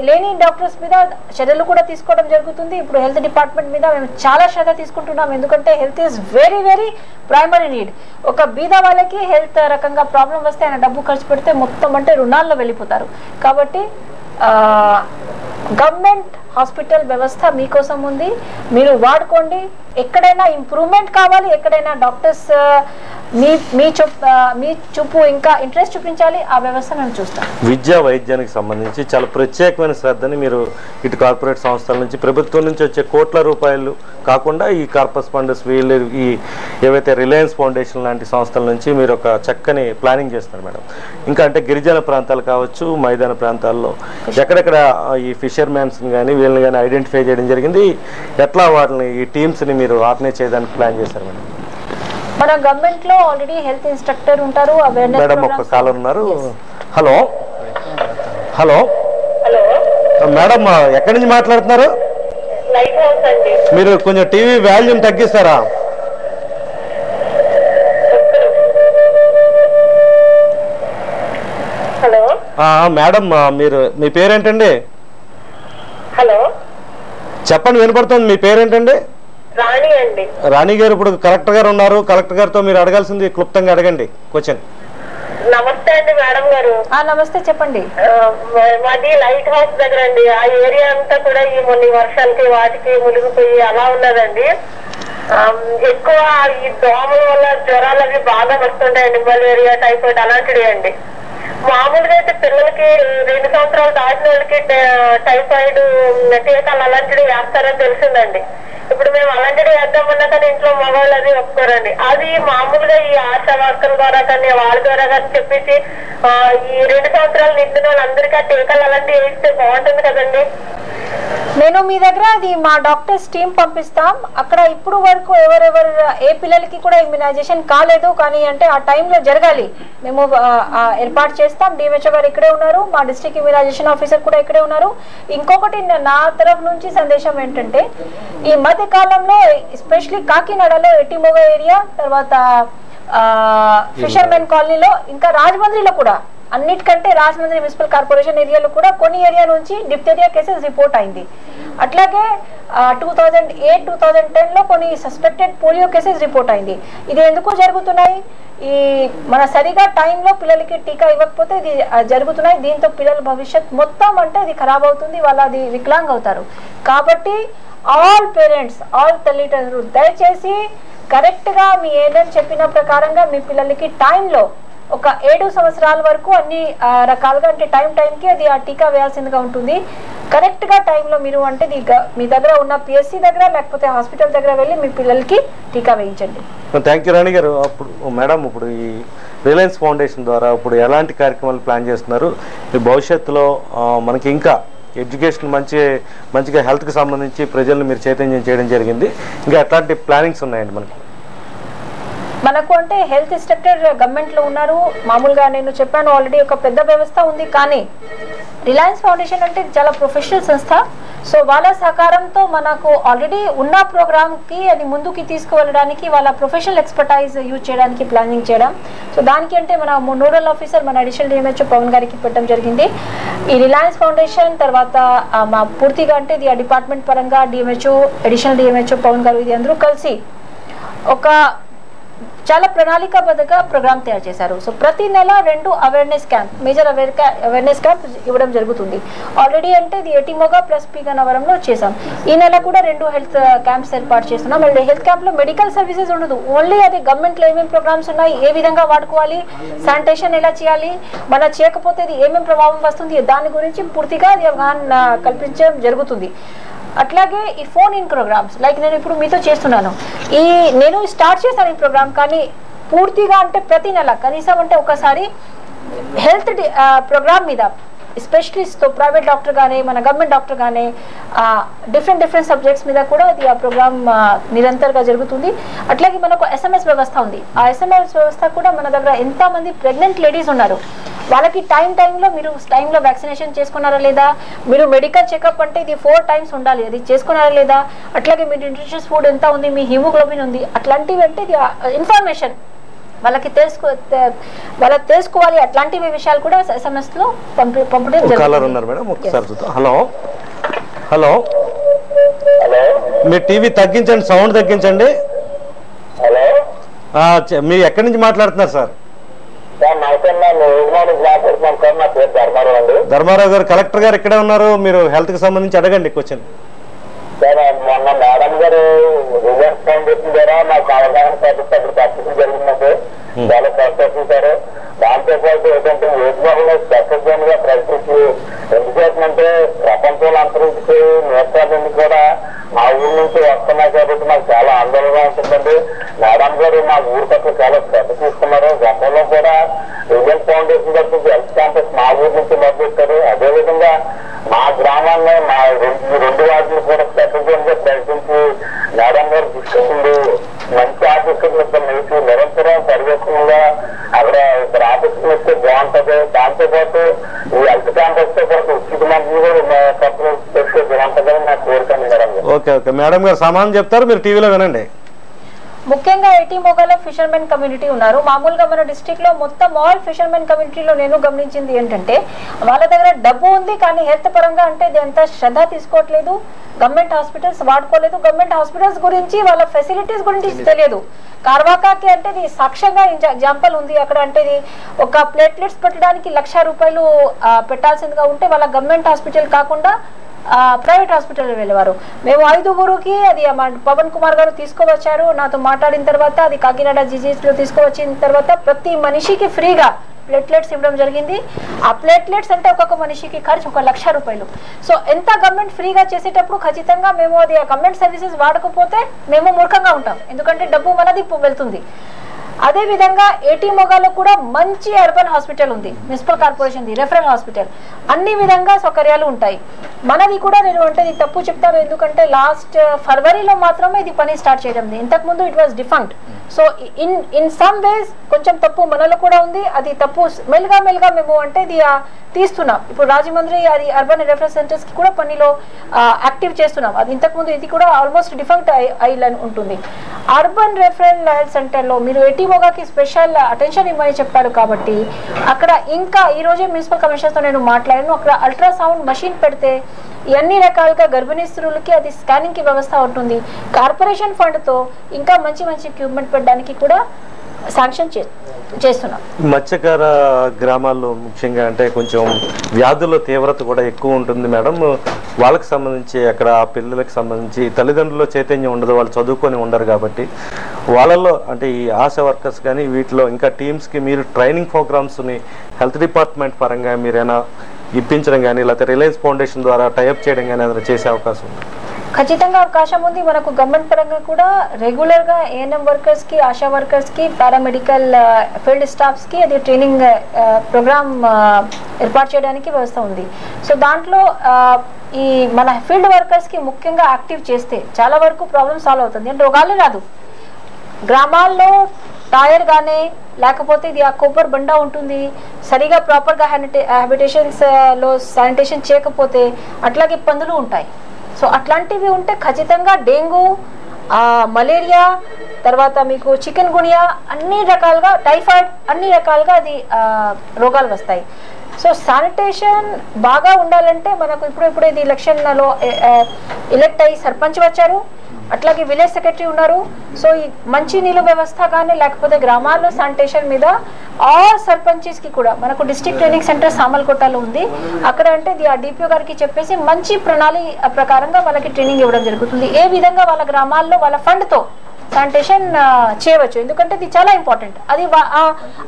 లేని డాక్టర్స్ మీద చర్యలు కూడా తీసుకోవడం జరుగుతుంది. ఇప్పుడు హెల్త్ డిపార్ట్మెంట్ మీద మేము చాలా శ్రద్ధ తీసుకుంటున్నాం. ఎందుకంటే health is very very primary need. ఒక బీద వాళ్ళకి హెల్త్ రకంగా ప్రాబ్లం వస్తే ఆయన డబ్బు ఖర్చు పెడితే మొత్తం అంటే రుణాల్లో వెళ్ళిపోతారు. కాబట్టి గవర్నమెంట్ హాస్పిటల్ వ్యవస్థ మీకోసం ఉంది, మీరు వాడుకోండి. ఎక్కడైనా ఇంప్రూవ్మెంట్ కావాలి, ఎక్కడైనా డాక్టర్స్ మీ చూపు ఇంకా ఇంట్రెస్ట్ చూపించాలి, ఆ వ్యవస్థ మేము చూస్తాం. విద్యా వైద్యానికి సంబంధించి చాలా ప్రత్యేకమైన శ్రద్ధని మీరు ఇటు కార్పొరేట్ సంస్థల నుంచి, ప్రభుత్వం నుంచి వచ్చే కోట్ల రూపాయలు కాకుండా ఈ కార్పస్ ఫండ్స్, వీళ్ళు ఈ ఏవైతే రిలయన్స్ ఫౌండేషన్ లాంటి సంస్థల నుంచి మీరు ఒక చక్కని ప్లానింగ్ చేస్తున్నారు మేడం. ఇంకా అంటే గిరిజన ప్రాంతాలు కావచ్చు, మైదాన ప్రాంతాల్లో ఎక్కడెక్కడ ఈ ఫిషర్మ్యాన్స్ కానీ వీళ్ళని కానీ ఐడెంటిఫై చేయడం జరిగింది. ఎట్లా వాటిని ఈ టీమ్స్ని మీరు ఆర్గనైజ్ చేయడానికి ప్లాన్ చేశారు మేడం? మన గవర్నమెంట్ లో ఆల్రెడీ హెల్త్ ఇన్స్ట్రక్టర్ ఉంటారు. మేడం ఒక కాలర్ ఉన్నారు. హలో హలో హలో మేడం, ఎక్కడి నుంచి మాట్లాడుతున్నారు? లైట్ హౌస్ అండి. మీరు కొంచెం టీవీ వాల్యూమ్ తగ్గిస్తారా? హలో మేడం, మీ పేరేంటండి? హలో చెప్పండి, వినపడుతుంది. మీ పేరేంటండి? రాణి అండి. రాణి గారు, ఇప్పుడు కలెక్టర్ గారు ఉన్నారు. కలెక్టర్ గారితో మీరు అడగాల్సింది క్లుప్తంగా అడగండి క్వశ్చన్. నమస్తే అండి మేడం గారు. నమస్తే, చెప్పండి. మాది లైట్ హౌస్ దగ్గర అండి. ఆ ఏరియా అంతా కూడా ఈ మొన్న వర్షాలకి వాటికి మునిగిపోయి అలా ఉన్నదండి. ఎక్కువ ఈ దోమల వల్ల జ్వరాలు అవి బాగా వస్తుంటాయండి. మలేరియా, టైఫాయిడ్ అలాంటివి అండి. మామూలుగా అయితే పిల్లలకి 2 సంవత్సరాలు దాటిన వాళ్ళకి టైఫాయిడ్ టీకాలు అలాంటివి వేస్తారని తెలిసిందండి. ఇప్పుడు మేము అలాంటివి వేద్దామన్నా కానీ ఇంట్లో మొబైల్ అది ఒప్పుకోరండి. అది మామూలుగా ఈ ఆశా వర్కర్ల ద్వారా కానీ వాళ్ళ ద్వారా కానీ చెప్పేసి ఈ 2 సంవత్సరాలు నిండిన వాళ్ళందరికీ ఆ టీకాలు అలాంటివి వేస్తే బాగుంటుంది కదండి. నేను మీ దగ్గర అది మా డాక్టర్స్ టీం పంపిస్తాం. అక్కడ ఇప్పుడు వరకు ఎవరెవరు ఏ పిల్లలకి కూడా ఇమ్యునైజేషన్ కాలేదు కానీ అంటే ఆ టైంలో జరగాలి, మేము ఏర్పాటు చేస్తాం. డిఎంహెచ్ఓ గారు ఇక్కడే ఉన్నారు, మా డిస్ట్రిక్ట్ ఇమ్యునైజేషన్ ఆఫీసర్ కూడా ఇక్కడే ఉన్నారు. ఇంకొకటి నా తరఫు నుంచి సందేశం ఏంటంటే, ఈ మధ్య కాలంలో ఎస్పెషలీ కాకినాడలో ఎటిమోగ ఏరియా, తర్వాత ఫిషర్మెన్ కాలనీలో, ఇంకా రాజమండ్రిలో కూడా, అన్నిటికంటే రాజమండ్రి మున్సిపల్ కార్పొరేషన్ ఏరియాలో కూడా కొన్ని ఏరియా నుంచి డిప్థీరియా కేసెస్ రిపోర్ట్ అయింది. అట్లాగే 2008-2010లో కొన్ని సస్పెక్టెడ్ పోలియో కేసెస్ రిపోర్ట్ అయింది. ఇది ఎందుకు జరుగుతున్నాయి? ఈ మన సరిగా టైంలో పిల్లలకి టీకా ఇవ్వకపోతే ఇది జరుగుతున్నాయి. దీంతో పిల్లల భవిష్యత్ మొత్తం అంటే ఇది ఖరాబ్ అవుతుంది, వాళ్ళు అది వికలాంగ్ అవుతారు. కాబట్టి ఆల్ పేరెంట్స్, ఆల్ తల్లిదండ్రులు దయచేసి కరెక్ట్గా మీ ఏజెంట్ చెప్పిన ప్రకారంగా మీ పిల్లలకి టైంలో ఒక 7 సంవత్సరాల వరకు అన్ని రకాలుగా అంటే టైంకి అది ఆ టీకా వేయాల్సిందిగా ఉంటుంది. కరెక్ట్గా టైంలో మీరు అంటే మీ దగ్గర ఉన్న పిఎస్సి దగ్గర లేకపోతే హాస్పిటల్ దగ్గర వెళ్ళి మీ పిల్లలకి టీకా వేయించండి. థ్యాంక్ యూ రాణి గారు. అప్పుడు మేడం, ఇప్పుడు ఈ రిలయన్స్ ఫౌండేషన్ ద్వారా ఇప్పుడు ఎలాంటి కార్యక్రమాలు ప్లాన్ చేస్తున్నారు? ఈ భవిష్యత్తులో మనకి ఇంకా ఎడ్యుకేషన్ మంచిగా హెల్త్కి సంబంధించి ప్రజలను మీరు చైతన్యం చేయడం జరిగింది. ఇంకా ఎట్లాంటి ప్లానింగ్స్ ఉన్నాయండి మనకు అంటే హెల్త్ ఇన్స్ట్రక్టర్ గవర్నమెంట్లో ఉన్నారు. మామూలుగా నేను చెప్పాను ఆల్రెడీ ఒక పెద్ద వ్యవస్థ ఉంది. కానీ రిలయన్స్ ఫౌండేషన్ అంటే చాలా ప్రొఫెషనల్ సంస్థ. సో వాళ్ళ సహకారంతో మనకు ఆల్రెడీ ఉన్న ప్రోగ్రామ్కి అది ముందుకి తీసుకువెళ్ళడానికి వాళ్ళ ప్రొఫెషనల్ ఎక్స్పర్టైజ్ యూజ్ చేయడానికి ప్లానింగ్ చేయడం. సో దానికి అంటే మన నోడల్ ఆఫీసర్ మన అడిషనల్ డిఎంహెచ్ఓ పవన్ గారికి పెట్టడం జరిగింది. ఈ రిలయన్స్ ఫౌండేషన్ తర్వాత మా పూర్తిగా అంటే ఇది డిపార్ట్మెంట్ పరంగా డిఎంహెచ్ఓ, అడిషనల్ డిఎంహెచ్ఓ పవన్ గారు ఇది అందరూ కలిసి ఒక చాలా ప్రణాళికాబద్ధంగా ప్రోగ్రామ్ తయారు చేశారు. సో ప్రతి నెల 2 awareness camp, major awareness camp ఇవ్వడం జరుగుతుంది. ఆల్రెడీ అంటే ఇది ఎటిమోగా ప్లస్ పి గన్నవరంలో చేసాం. ఈ నెల కూడా 2 హెల్త్ క్యాంప్స్ ఏర్పాటు చేస్తున్నాం. హెల్త్ క్యాంప్లో మెడికల్ సర్వీసెస్ ఉండదు, ఓన్లీ అది గవర్నమెంట్లో ఏమేమి ప్రోగ్రామ్స్ ఉన్నాయి, ఏ విధంగా వాడుకోవాలి, శానిటేషన్ ఎలా చేయాలి, మన చేయకపోతే ఇది ఏమేమి ప్రభావం వస్తుంది, దాని గురించి పూర్తిగా అది అవగాహన కల్పించడం జరుగుతుంది. అట్లాగే ఈ ఫోన్ ఇన్ ప్రోగ్రామ్స్ లైక్ నేను ఇప్పుడు మీతో చేస్తున్నాను, నేను స్టార్ట్ చేశాను ఈ ప్రోగ్రామ్, కానీ పూర్తిగా అంటే ప్రతి నెల కనీసం అంటే ఒకసారి హెల్త్ ప్రోగ్రామ్ మీద స్పెషలిస్ట్తో ప్రైవేట్ డాక్టర్ కానీ మన గవర్నమెంట్ డాక్టర్ కానీ డిఫరెంట్ సబ్జెక్ట్స్ మీద కూడా ఇది ఆ ప్రోగ్రామ్ నిరంతరంగా జరుగుతుంది. అట్లాగే మనకు SMS వ్యవస్థ ఉంది. ఆ SMS వ్యవస్థ కూడా మన దగ్గర ఎంతమంది ప్రెగ్నెంట్ లేడీస్ ఉన్నారు, వాళ్ళకి టైంలో మీరు టైంలో వ్యాక్సినేషన్ చేసుకున్నారా లేదా, మీరు మెడికల్ చెకప్ అంటే ఇది 4 times ఉండాలి, అది చేసుకున్నారా లేదా, అట్లాగే మీ న్యూట్రిషియస్ ఫుడ్ ఎంత ఉంది, మీ హిమోగ్లోబిన్ ఉంది, అట్లాంటివి అంటే ఇది ఇన్ఫర్మేషన్ వాళ్ళకి తెలుసుకోవాలి. అట్లాంటివి విషయాలు కూడా SMS లో పంపడం జరుగుతుంది. హలో, మీ టీవీ తగ్గించండి, సౌండ్ తగ్గించండి. మీరు ఎక్కడి నుంచి మాట్లాడుతున్నారు సార్? ధర్మారావు గారు, కలెక్టర్ గారు ఇక్కడే ఉన్నారు, మీరు హెల్త్ కి సంబంధించి అడగండి క్వశ్చన్. మొన్న మేడం గారు రిజర్వ్ ఫౌండేషన్ ద్వారా నాకు అవగాహన పరిస్థితి జరిగిందంటే చాలా ప్రోత్సహించారు. దాంతో పాటు ఏంటంటే యూత్లో స్పెషల్ గా ప్రయత్నించి ఎందుచేతంటే ప్రపంచంలో అంతరించిపోయి నేర్చాలని కూడా మా ఊరి నుంచి వస్తున్నాయి కాబట్టి నాకు చాలా ఆందోళనగా ఉంటుందండి. మేడం గారు మా ఊరి పట్ల చాలా శ్రద్ధ తీసుకున్నారు. గతంలో కూడా రిజర్వ్ ఫౌండేషన్ తరఫు హెల్త్ క్యాంపస్ మా ఊరి నుంచి మొదలెట్టారు. అదేవిధంగా మా గ్రామాల్లో మా 2 వార్డులు కూడా స్పెషల్ గా ప్రయత్నించి మేడం గారు తీసుకుంది మంచి ఆఫీసర్లతో నిలిచి నిరంతరం పర్యవేక్షణగా అక్కడ ఇక్కడ ఆఫీసులు ఇస్తే బాగుంటది. దాంతో పాటు ఈ హెల్త్ క్యాంపస్ తో పాటు ఉచిత మందులు కూడా కంపెనీ చేస్తే బాగుంటుందని నాకు కోరుతాను మేడం. ఓకే, మేడం గారు సమాధానం చెప్తారు, మీరు టీవీలో వినండి. ముఖ్యంగా ఎటిమోగాలో ఫిషర్మెన్ కమ్యూనిటీ ఉన్నారు. మామూలుగా మన డిస్ట్రిక్ట్ లో మొత్తం ఆల్ ఫిషర్మెన్ కమ్యూనిటీలో నేను గమనించింది ఏంటంటే వాళ్ళ దగ్గర డబ్బు ఉంది, కానీ హెల్త్ పరంగా అంటే ఎంత శ్రద్ధ తీసుకోవట్లేదు, గవర్నమెంట్ హాస్పిటల్స్ వాడుకోలేదు, గవర్నమెంట్ హాస్పిటల్స్ గురించి వాళ్ళ ఫెసిలిటీస్ గురించి తెలియదు. కార్వాకాకి అంటే ఇది సాక్ష్యంగా ఎగ్జాంపుల్ ఉంది. అక్కడ అంటే ఇది ఒక ప్లేట్లెట్స్ పెట్టడానికి 1,00,000 రూపాయలు పెట్టాల్సిందిగా ఉంటే వాళ్ళ గవర్నమెంట్ హాస్పిటల్ కాకుండా ప్రైవేట్ హాస్పిటల్ వెళ్ళేవారు. మేము 5గురికి అది పవన్ కుమార్ గారు తీసుకువచ్చారు. నాతో మాట్లాడిన తర్వాత అది కాకినాడ జీజీఎస్ లో తీసుకువచ్చిన తర్వాత ప్రతి మనిషికి ఫ్రీగా ప్లేట్లెట్స్ ఇవ్వడం జరిగింది. ఆ ప్లేట్లెట్స్ అంటే ఒక్కొక్క మనిషికి ఖర్చు 1,00,000 రూపాయలు. సో ఎంత గవర్నమెంట్ ఫ్రీగా చేసేటప్పుడు ఖచ్చితంగా మేము అది గవర్నమెంట్ సర్వీసెస్ వాడకపోతే మేము మూర్ఖంగా ఉంటాం, ఎందుకంటే డబ్బు మనది వెళ్తుంది. అదే విధంగా ఎటిమోగాలో కూడా మంచి అర్బన్ హాస్పిటల్ ఉంది, మున్సిపల్ కార్పొరేషన్ రెఫరల్ హాస్పిటల్, అన్ని విధంగా సౌకర్యాలు ఉంటాయి. మనది కూడా నేను అంటే ఇది తప్పు చెప్తాను, ఎందుకంటే లాస్ట్ ఫిబ్రవరిలో మాత్రమే ఇది పని స్టార్ట్ చేయడం, ఇంతకుముందు it was defunct. So in some ways కొంచెం తప్పు మనలో కూడా ఉంది. అది తప్పు మెల్లిగా మేము అంటే ఇది తీస్తున్నాం. ఇప్పుడు రాజమండ్రి అది అర్బన్ రెఫరల్ సెంటర్స్ కి కూడా పనిలో యాక్టివ్ చేస్తున్నాం. అది ఇంతకుముందు ఇది కూడా ఆల్మోస్ట్ డిఫంక్ట్ అయ్యి ఉంటుంది. అర్బన్ రెఫరల్ హెల్త్ సెంటర్లో మీరు ఎటిమోగాకి స్పెషల్ అటెన్షన్ ఇవ్వమని చెప్పారు కాబట్టి అక్కడ ఇంకా ఈ రోజే మున్సిపల్ కమిషనర్తో నేను మాట్లాడాను. అక్కడ అల్ట్రాసౌండ్ మెషిన్ పెడితే అన్ని రకాలుగా గర్భిణీ స్త్రీలకి అది స్కానింగ్ కి వ్యవస్థ ఉంటుంది. కార్పొరేషన్ ఫండ్ తో ఇంకా మంచి ఎక్విప్మెంట్ పెట్టడానికి కూడా శాంక్షన్ చేస్తున్నాం. మత్స్యకార గ్రామాల్లో ముఖ్యంగా అంటే కొంచెం వ్యాధుల తీవ్రత కూడా ఎక్కువ ఉంటుంది మేడం. వాళ్ళకి సంబంధించి అక్కడ ఆ పిల్లలకు సంబంధించి తల్లిదండ్రుల చైతన్యం ఉండదు, వాళ్ళు చదువుకొని ఉండరు కాబట్టి వాళ్ళల్లో అంటే ఈ ఆశా వర్కర్స్ కానీ వీటిలో ఇంకా టీమ్స్కి మీరు ట్రైనింగ్ ప్రోగ్రామ్స్ని హెల్త్ డిపార్ట్మెంట్ పరంగా మీరైనా ఇప్పించడం కానీ లేకపోతే రిలయన్స్ ఫౌండేషన్ ద్వారా టైఅప్ చేయడం కానీ ఏదైనా చేసే అవకాశం ఉంది? ఖచ్చితంగా అవకాశం ఉంది. మనకు గవర్నమెంట్ పరంగా కూడా రెగ్యులర్గా ఏఎన్ఎం వర్కర్స్కి, ఆశా వర్కర్స్కి, పారామెడికల్ ఫీల్డ్ స్టాఫ్స్కి అది ట్రైనింగ్ ప్రోగ్రామ్ ఏర్పాటు చేయడానికి వ్యవస్థ ఉంది. సో దాంట్లో ఈ మన ఫీల్డ్ వర్కర్స్కి ముఖ్యంగా యాక్టివ్ చేస్తే చాలా వరకు ప్రాబ్లమ్ సాల్వ్ అవుతుంది. అంటే రోగాలే రాదు, గ్రామాల్లో టైర్ కానీ లేకపోతే ఇది ఆ కొబ్బరి బండ ఉంటుంది, సరిగా ప్రాపర్గా హ్యాబిటేషన్స్లో శానిటేషన్ చేయకపోతే అట్లాగే పందులు ఉంటాయి. సో అట్లాంటివి ఉంటే ఖచ్చితంగా డెంగ్యూ, మలేరియా, తర్వాత మీకు చికెన్ గునియా, అన్ని రకాలుగా టైఫాయిడ్, అన్ని రకాలుగా అది రోగాలు వస్తాయి. సో శానిటేషన్ బాగా ఉండాలంటే మనకు ఇప్పుడు ఇది ఎలక్షన్లో ఎలక్ట్ అయ్యి సర్పంచ్ వచ్చారు, అట్లాగే విలేజ్ సెక్రటరీ ఉన్నారు. సో ఈ మంచి నీళ్ళు వ్యవస్థ కానీ లేకపోతే గ్రామాల్లో శానిటేషన్ మీద ఆల్ సర్పంచెస్కి కూడా మనకు డిస్ట్రిక్ట్ ట్రైనింగ్ సెంటర్ సామల్కోటలో ఉంది. అక్కడ అంటే ఆ డిపిఓ గారికి చెప్పేసి మంచి ప్రణాళిక ప్రకారంగా వాళ్ళకి ట్రైనింగ్ ఇవ్వడం జరుగుతుంది. ఏ విధంగా వాళ్ళ గ్రామాల్లో వాళ్ళ ఫండ్తో శానిటేషన్ చేయవచ్చు, ఎందుకంటే ఇది చాలా ఇంపార్టెంట్. అది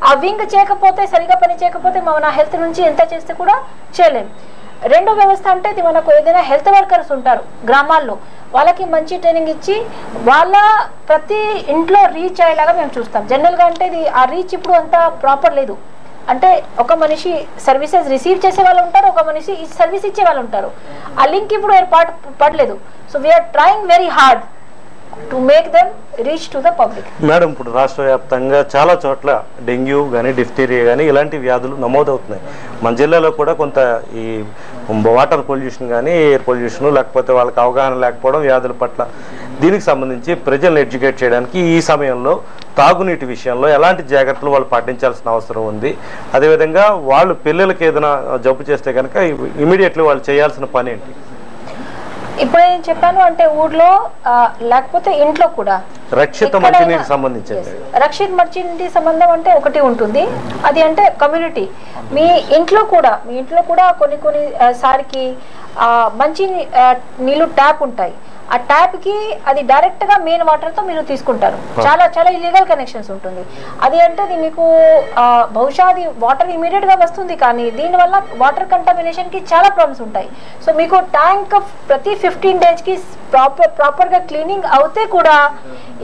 ఆ వింగ్ చేయకపోతే, సరిగా పని చేయకపోతే మన హెల్త్ నుంచి ఎంత చేస్తే కూడా చేయలేము. రెండో వ్యవస్థ అంటే ఇది మనకు ఏదైనా హెల్త్ వర్కర్స్ ఉంటారు గ్రామాల్లో, వాళ్ళకి మంచి ట్రైనింగ్ ఇచ్చి వాళ్ళ ప్రతి ఇంట్లో రీచ్ అయ్యేలాగా మేము చూస్తాం. జనరల్గా అంటే ఇది ఆ రీచ్ ఇప్పుడు అంతా ప్రాపర్ లేదు. అంటే ఒక మనిషి సర్వీసెస్ రిసీవ్ చేసే వాళ్ళు ఉంటారు, ఒక మనిషి సర్వీస్ ఇచ్చే వాళ్ళు ఉంటారు. ఆ లింక్ ఇప్పుడు పడలేదు. So we're trying very hard to make them reach to the public. Madam, ఇప్పుడు రాష్ట్ర వ్యాప్తంగా చాలా చోట్ల డెంగ్యూ కానీ డిఫ్టీరియా కానీ ఇలాంటి వ్యాధులు నమోదవుతున్నాయి. మన జిల్లాలో కూడా కొంత ఈ వాటర్ పొల్యూషన్ కానీ ఎయిర్ పొల్యూషన్ లేకపోతే వాళ్ళకి అవగాహన లేకపోవడం వ్యాధుల పట్ల, దీనికి సంబంధించి ప్రజలను ఎడ్యుకేట్ చేయడానికి ఈ సమయంలో తాగునీటి విషయంలో ఎలాంటి జాగ్రత్తలు వాళ్ళు పాటించాల్సిన అవసరం ఉంది, అదేవిధంగా వాళ్ళు పిల్లలకి ఏదైనా జబ్బు చేస్తే కనుక ఇమీడియట్లీ వాళ్ళు చేయాల్సిన పని ఏంటి? ఇప్పుడు నేను చెప్పాను అంటే ఊర్లో లేకపోతే ఇంట్లో కూడా రక్షిత మంచినీటికి సంబంధించింది. రక్షిత మంచినీటి సంబంధం అంటే ఒకటి ఉంటుంది, అది అంటే కమ్యూనిటీ. మీ ఇంట్లో కూడా కొన్ని సారికి మంచి నీళ్ళు ట్యాప్ ఉంటాయి. ఆ ట్యాప్ కి అది డైరెక్ట్ గా మెయిన్ వాటర్ తో మీరు తీసుకుంటారు. చాలా చాలా ఇల్లీగల్ కనెక్షన్స్ ఉంటుంది. అది అంటే అది మీకు బహుశా అది వాటర్ ఇమీడియట్ గా వస్తుంది, కానీ దీనివల్ల వాటర్ కంటామినేషన్ కి చాలా ప్రాబ్లమ్స్ ఉంటాయి. సో మీకు ట్యాంక్ ప్రతి 15 days కి ప్రాపర్ గా క్లీనింగ్ అవుతే కూడా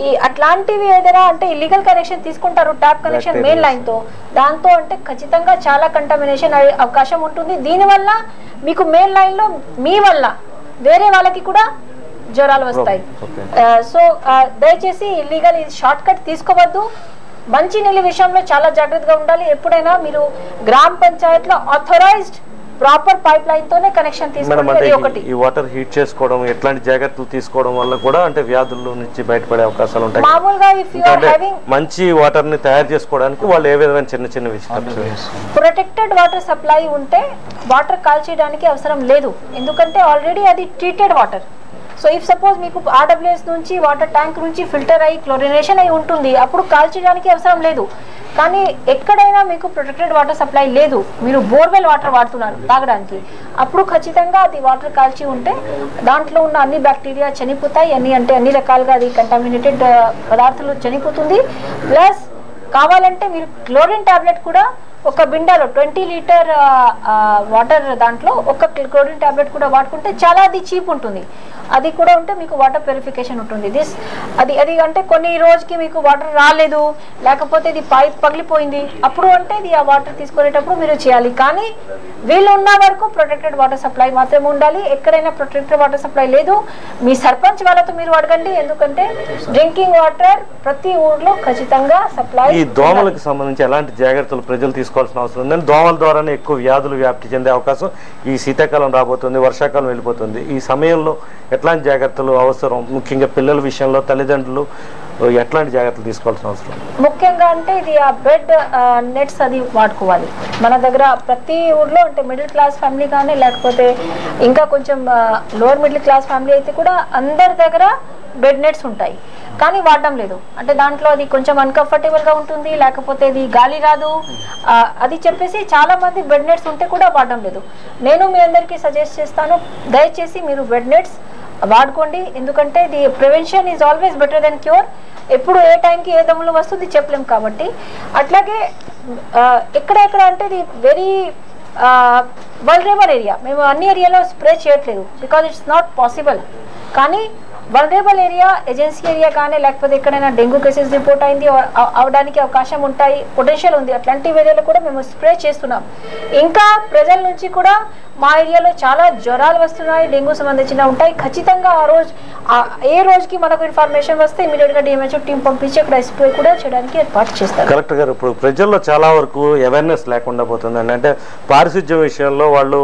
ఈ అట్లాంటివి ఏదైనా అంటే ఇల్లీగల్ కనెక్షన్ తీసుకుంటారు ట్యాప్ కనెక్షన్ మెయిన్ లైన్ తో, దాంతో అంటే ఖచ్చితంగా చాలా కంటామినేషన్ అయ్యే అవకాశం ఉంటుంది. దీనివల్ల మీకు మెయిన్ లైన్ లో మీ వల్ల వేరే వాళ్ళకి కూడా జ్వరాలు వస్తాయి. సో దయచేసి ఇల్లీగల్ షార్ట్ కట్ తీసుకోవద్దు. మంచి నీళ్ళ విషయంలో చాలా జాగ్రత్తగా ఉండాలి. ఎప్పుడైనా మీరు గ్రామ పంచాయతీలో ఆథరైజ్డ్ ప్రాపర్ పైప్ లైన్ తోనే కనెక్షన్ తీసుకోవాలి. ఒకటి ఈ వాటర్ హీట్ చేసుకోవడం, ఎట్లాంటి జాగ్రత్తలు తీసుకోవడం వల్ల కూడా అంటే వ్యాధుల నుంచి బయటపడే అవకాశాలు ఉంటాయి. మామూలుగా ఇఫ్ యు ఆర్ హావింగ్ మంచి వాటర్ ని తయారు చేసుకోవడానికి వాళ్ళు ఏ విధమైన చిన్న విషయాలు, ప్రొటెక్టెడ్ వాటర్ సప్లై ఉంటే వాటర్ కాల్చేయడానికి అవసరం లేదు, ఎందుకంటే ఆల్రెడీ అది treated water. So if suppose మీకు ఆర్డబ్ల్యూఎస్ నుంచి వాటర్ ట్యాంక్ నుంచి ఫిల్టర్ అయ్యి క్లోరినేషన్ అయి ఉంటుంది, అప్పుడు కాల్చడానికి అవసరం లేదు. కానీ ఎక్కడైనా మీకు ప్రొటెక్టెడ్ వాటర్ సప్లై లేదు, మీరు బోర్వెల్ వాటర్ వాడుతున్నారు తాగడానికి, అప్పుడు ఖచ్చితంగా అది వాటర్ కాల్చి ఉంటే దాంట్లో ఉన్న అన్ని బ్యాక్టీరియా చనిపోతాయి. అన్ని రకాలుగా అది కంటామినేటెడ్ పదార్థాలు చనిపోతుంది. ప్లస్ కావాలంటే మీరు క్లోరిన్ టాబ్లెట్ కూడా ఒక బిండాలో 20 లీటర్ వాటర్ దాంట్లో ఒక క్లోరిన్ టాబ్లెట్ కూడా వాడుకుంటే చాలా అది చీప్ ఉంటుంది. అది కూడా ఉంటే మీకు వాటర్ ప్యూరిఫికేషన్ ఉంటుంది. అది అంటే కొన్ని రోజుకి మీకు వాటర్ రాలేదు, లేకపోతే ఇది పైప్ పగిలిపోయింది, అప్పుడు అంటే ఇది ఆ వాటర్ తీసుకునేటప్పుడు మీరు చేయాలి. కానీ వీళ్ళు ఉన్న వరకు ప్రొటెక్టెడ్ వాటర్ సప్లై మాత్రమే ఉండాలి. ఎక్కడైనా ప్రొటెక్టెడ్ వాటర్ సప్లై లేదు, మీ సర్పంచ్ వాళ్ళతో మీరు అడగండి, ఎందుకంటే డ్రింకింగ్ వాటర్ ప్రతి ఊర్లో ఖచ్చితంగా సప్లై. ఈ దోమలకు సంబంధించి ఎలాంటి జాగ్రత్తలు ప్రజలు తీసుకోవాల్సిన అవసరం ఉందని, దోమల ద్వారానే ఎక్కువ వ్యాధులు వ్యాప్తి చెందే అవకాశం ఈ శీతాకాలం రాబోతుంది, వర్షాకాలం వెళ్ళిపోతుంది. ఈ సమయంలో ఎట్లాంటి జాగ్రత్తలు అవసరం, ముఖ్యంగా పిల్లల విషయంలో తల్లిదండ్రులు ఎట్లాంటి జాగ్రత్తలు తీసుకోవాల్సిన అవసరం? ముఖ్యంగా అంటే ఇది ఆ బెడ్ నెట్స్ అది వాడుకోవాలి. మన దగ్గర ప్రతి ఊర్లో అంటే మిడిల్ క్లాస్ ఫ్యామిలీ కానీ లేకపోతే ఇంకా కొంచెం లోవర్ మిడిల్ క్లాస్ ఫ్యామిలీ అయితే కూడా అందరి దగ్గర బెడ్ నెట్స్ ఉంటాయి, కానీ వాడడం లేదు. అంటే దాంట్లో అది కొంచెం అన్కంఫర్టబుల్గా ఉంటుంది, లేకపోతే ఇది గాలి రాదు, అది చెప్పేసి చాలా మంది బెడ్ నెట్స్ ఉంటే కూడా వాడడం లేదు. నేను మీ అందరికీ సజెస్ట్ చేస్తాను, దయచేసి మీరు బెడ్ నెట్స్ వాడుకోండి, ఎందుకంటే the prevention is always better than cure. ఎప్పుడు ఏ టైంకి ఏ దమ్ములు వస్తుంది చెప్పలేం కాబట్టి. అట్లాగే ఎక్కడ అంటే ఇది వెరీ వల్నరబుల్ ఏరియా, మేము అన్ని ఏరియాలో స్ప్రే చేయట్లేదు బికాజ్ ఇట్స్ నాట్ పాసిబుల్. కానీ వల్నరబుల్ ఏరియా, ఏజెన్సీ ఏరియా కానీ లేకపోతే ఎక్కడైనా డెంగ్యూ కేసెస్ రిపోర్ట్ అయింది అవడానికి అవకాశం ఉంటాయి, పొటెన్షియల్ ఉంది, అట్లాంటి ఏరియాలో కూడా మేము స్ప్రే చేస్తున్నాం. ఇంకా ప్రజల నుంచి కూడా మా ఏరియాలో చాలా జ్వరాలు వస్తున్నాయి, డెంగ్యూ సంబంధించిన ఉంటాయి. ఖచ్చితంగా ఏ రోజుకి మనకు ఇన్ఫర్మేషన్ వస్తే ఇమీడియట్గా డిఎంహెచ్ఓ టీం పంపించి అక్కడ స్ప్రే కూడా చేయడానికి ఏర్పాటు చేస్తారు. కలెక్టర్ గారు, ఇప్పుడు ప్రజల్లో చాలా వరకు అవేర్నెస్ లేకుండా పోతుందండి. అంటే పారిశుధ్యం విషయంలో వాళ్ళు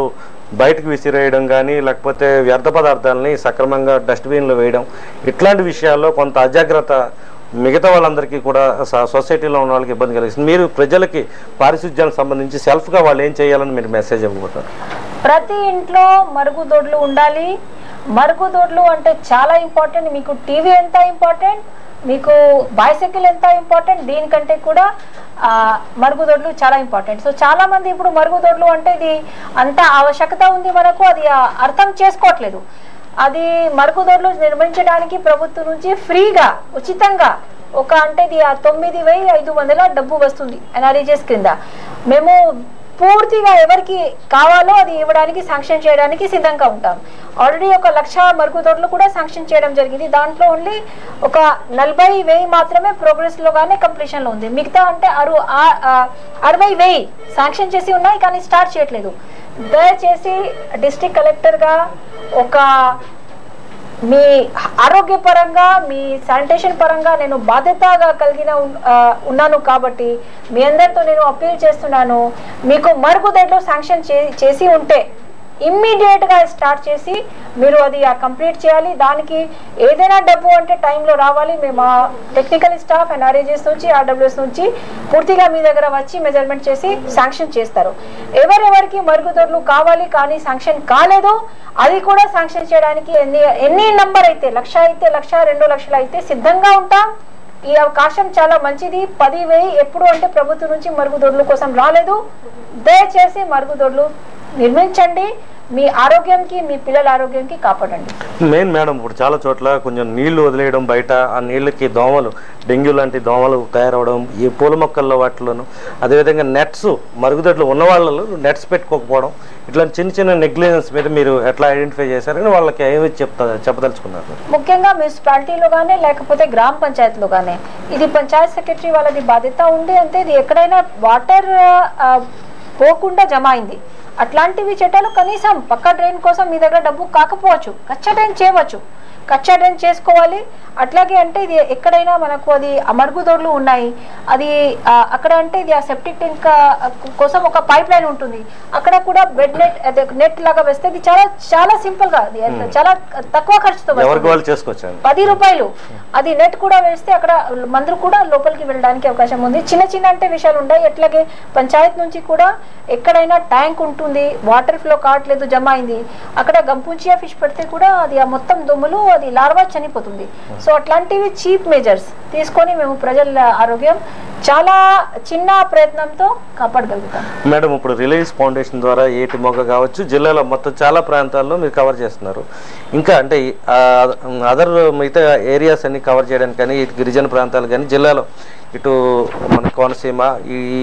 బయటకు విసిరేయడం కానీ లేకపోతే వ్యర్థ పదార్థాలని సక్రమంగా డస్ట్బిన్లో వేయడం, ఇట్లాంటి విషయాల్లో కొంత అజాగ్రత్త మిగతా వాళ్ళందరికీ కూడా సొసైటీలో ఉన్న వాళ్ళకి ఇబ్బంది కలిగిస్తుంది. మీరు ప్రజలకి పారిశుధ్యానికి సంబంధించి సెల్ఫ్గా వాళ్ళు ఏం చేయాలని మీరు మెసేజ్ ఇవ్వబోతారు? ప్రతి ఇంట్లో మరుగుదొడ్లు ఉండాలి. మరుగుదొడ్లు అంటే చాలా ఇంపార్టెంట్. మీకు టీవీ ఎంత ఇంపార్టెంట్, మీకు బైసైకిల్ ఎంత ఇంపార్టెంట్, దీనికంటే కూడా మరుగుదొడ్లు చాలా ఇంపార్టెంట్. సో చాలా మంది ఇప్పుడు మరుగుదొడ్లు అంటే ఇది అంత ఆవశ్యకత ఉంది మనకు, అది అర్థం చేసుకోవట్లేదు. అది మరుగుదొడ్లు నిర్మించడానికి ప్రభుత్వం నుంచి ఫ్రీగా ఉచితంగా ఒక అంటే 9,500 డబ్బు వస్తుంది ఎన్ఆర్ఈజీఎస్ క్రింద. మేము పూర్తిగా ఎవరికి కావాలో అది ఇవ్వడానికి శాంక్షన్ చేయడానికి సిద్ధంగా ఉంటాం. ఆల్రెడీ 1,00,000 మరుగుదొడ్లు కూడా శాంక్షన్ చేయడం జరిగింది. దాంట్లో ఓన్లీ ఒక 40,000 మాత్రమే ప్రోగ్రెస్లో కానీ కంప్లీషన్లో ఉంది. మిగతా అంటే 60,000 శాంక్షన్ చేసి ఉన్నాయి కానీ స్టార్ట్ చేయట్లేదు. దయచేసి డిస్ట్రిక్ట్ కలెక్టర్గా ఒక మీ ఆరోగ్యపరంగా మీ శానిటేషన్ పరంగా నేను బాధ్యతగా ఉన్నాను కాబట్టి మీ అందరితో నేను అప్పీల్ చేస్తున్నాను. మీకు మరుగుదొడ్లు శాంక్షన్ చేసి ఉంటే ఇమ్మీడియట్గా స్టార్ట్ చేసి మీరు అది కంప్లీట్ చేయాలి. దానికి ఏదైనా డబ్బు అంటే టైంలో రావాలి. మేము టెక్నికల్ స్టాఫ్ ఎన్ఆర్ఏజెస్ నుంచి ఆర్డబ్ల్యూఎస్ నుంచి పూర్తిగా మీ దగ్గర వచ్చి మెజర్మెంట్ చేసి శాంక్షన్ చేస్తారు. ఎవరెవరికి మరుగుదొడ్లు కావాలి కానీ శాంక్షన్ కాలేదు అది కూడా శాంక్షన్ చేయడానికి ఎన్ని నంబర్ అయితే 1,00,000 అయితే 1,00,000 2 లక్షలు అయితే సిద్ధంగా ఉంటాం. ఈ అవకాశం చాలా మంచిది. 10,000 ఎప్పుడు అంటే ప్రభుత్వం నుంచి మరుగుదొడ్ల కోసం రాలేదు. దయచేసి మరుగుదొడ్లు నిర్మించండి. మీ ఆరోగ్యంకి మీ పిల్లల ఆరోగ్యానికి కాపాడండి. మెయిన్ మేడం ఇప్పుడు చాలా చోట్ల కొంచెం నీళ్లు వదిలేయడం, బయట ఆ నీళ్ళకి దోమలు, డెంగ్యూ లాంటి దోమలు తయారవడం, ఈ పూల మొక్కల్లో వాటిలోను, అదేవిధంగా నెట్స్ మరుగుదొడ్లు ఉన్న వాళ్ళు నెట్స్ పెట్టుకోకపోవడం, ఇట్లాంటి చిన్న చిన్న నెగ్లిజెన్స్ మీద మీరు ఎట్లా ఐడెంటిఫై చేశారని వాళ్ళకి ఏమి చెప్పదలుచుకున్నారు? ముఖ్యంగా మున్సిపాలిటీలో కానీ లేకపోతే గ్రామ పంచాయతీలో కానీ ఇది పంచాయత్ సెక్రటరీ వాళ్ళది బాధ్యత ఉంది. అంతే ఇది ఎక్కడైనా వాటర్ పోకుండా జమ అయింది అట్లాంటివి చట్టాలు కనీసం పక్క డ్రైన్ కోసం మీ దగ్గర డబ్బు కాకపోవచ్చు, కచ్చా డ్రైన్ చేయవచ్చు, కచ్చా డ్రైన్ చేసుకోవాలి. అట్లాగే అంటే ఇది ఎక్కడైనా మనకు అది మరుగుదొడ్లు ఉన్నాయి అది అక్కడ అంటే ఇది ఆ సెప్టిక్ ట్యాంక్ కోసం ఒక పైప్ లైన్ ఉంటుంది, అక్కడ కూడా బెడ్ నెట్ లాగా వేస్తే ఇది చాలా చాలా సింపుల్ గా చాలా తక్కువ ఖర్చుతో 10 రూపాయలు అది నెట్ కూడా వేస్తే అక్కడ మందులు కూడా లోపలికి వెళ్ళడానికి అవకాశం ఉంది. చిన్న చిన్న అంటే విషయాలు ఉన్నాయి. అట్లాగే పంచాయత్ నుంచి కూడా ఎక్కడైనా ట్యాంక్ ఉంటుంది, వాటర్ ఫ్లో కావట్లేదు, జమ అయింది, అక్కడ గంపుంచియా ఫిష్ పెడితే కూడా అది ఆ మొత్తం దుమ్ములు అది లార్వా చనిపోతుంది. సో అట్లాంటివి చీప్ మెజర్స్ తీసుకొని మేము ప్రజల ఆరోగ్యం చాలా చిన్న ప్రయత్నంతో కాపాడగలుగుతాం. మేడం ఇప్పుడు రిలయన్స్ ఫౌండేషన్ ద్వారా ఏటి మొగ్గ కావచ్చు జిల్లాలో మొత్తం చాలా ప్రాంతాల్లో మీరు కవర్ చేస్తున్నారు. ఇంకా అంటే అదర్ మిగతా ఏరియాస్ అన్ని కవర్ చేయడానికి కానీ ఇటు గిరిజన ప్రాంతాలు కానీ జిల్లాలో ఇటు మన కోనసీమ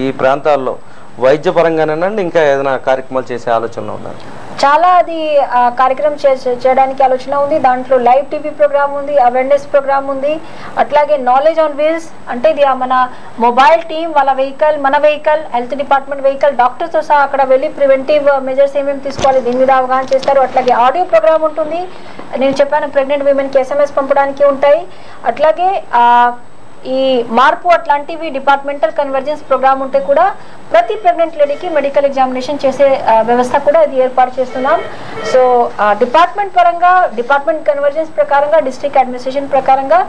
ఈ ప్రాంతాల్లో వైద్య పరంగానేనండి ఇంకా ఏదైనా కార్యక్రమాలు చేసే ఆలోచనలో ఉన్నారు? చాలా అది కార్యక్రమం చేయడానికి ఆలోచన ఉంది. దాంట్లో లైవ్ టీవీ ప్రోగ్రామ్ ఉంది, అవేర్నెస్ ప్రోగ్రామ్ ఉంది, అట్లాగే నాలెడ్జ్ ఆన్ వీల్స్ అంటే ఇది మన మొబైల్ టీమ్ వాళ్ళ వెహికల్, మన వెహికల్, హెల్త్ డిపార్ట్మెంట్ వెహికల్, డాక్టర్స్తో సహా అక్కడ వెళ్ళి ప్రివెంటివ్ మెజర్స్ ఏమేమి తీసుకోవాలి దీని మీద అవగాహన చేస్తారు. అట్లాగే ఆడియో ప్రోగ్రామ్ ఉంటుంది. నేను చెప్పాను ప్రెగ్నెంట్ విమెన్కి SMS పంపడానికి ఉంటాయి. అట్లాగే ఈ మార్పు అట్లాంటివి డిపార్ట్మెంటల్ కన్వర్జెన్స్ ప్రోగ్రామ్ ఉంటే కూడా ప్రతి ప్రెగ్నెంట్ లేడీకి మెడికల్ ఎగ్జామినేషన్ చేసే వ్యవస్థ కూడా ఇది ఏర్పాటు చేస్తున్నాం. సో డిపార్ట్మెంట్ పరంగా డిపార్ట్మెంట్ కన్వర్జెన్స్ ప్రకారంగా డిస్ట్రిక్ట్ అడ్మినిస్ట్రేషన్ ప్రకారంగా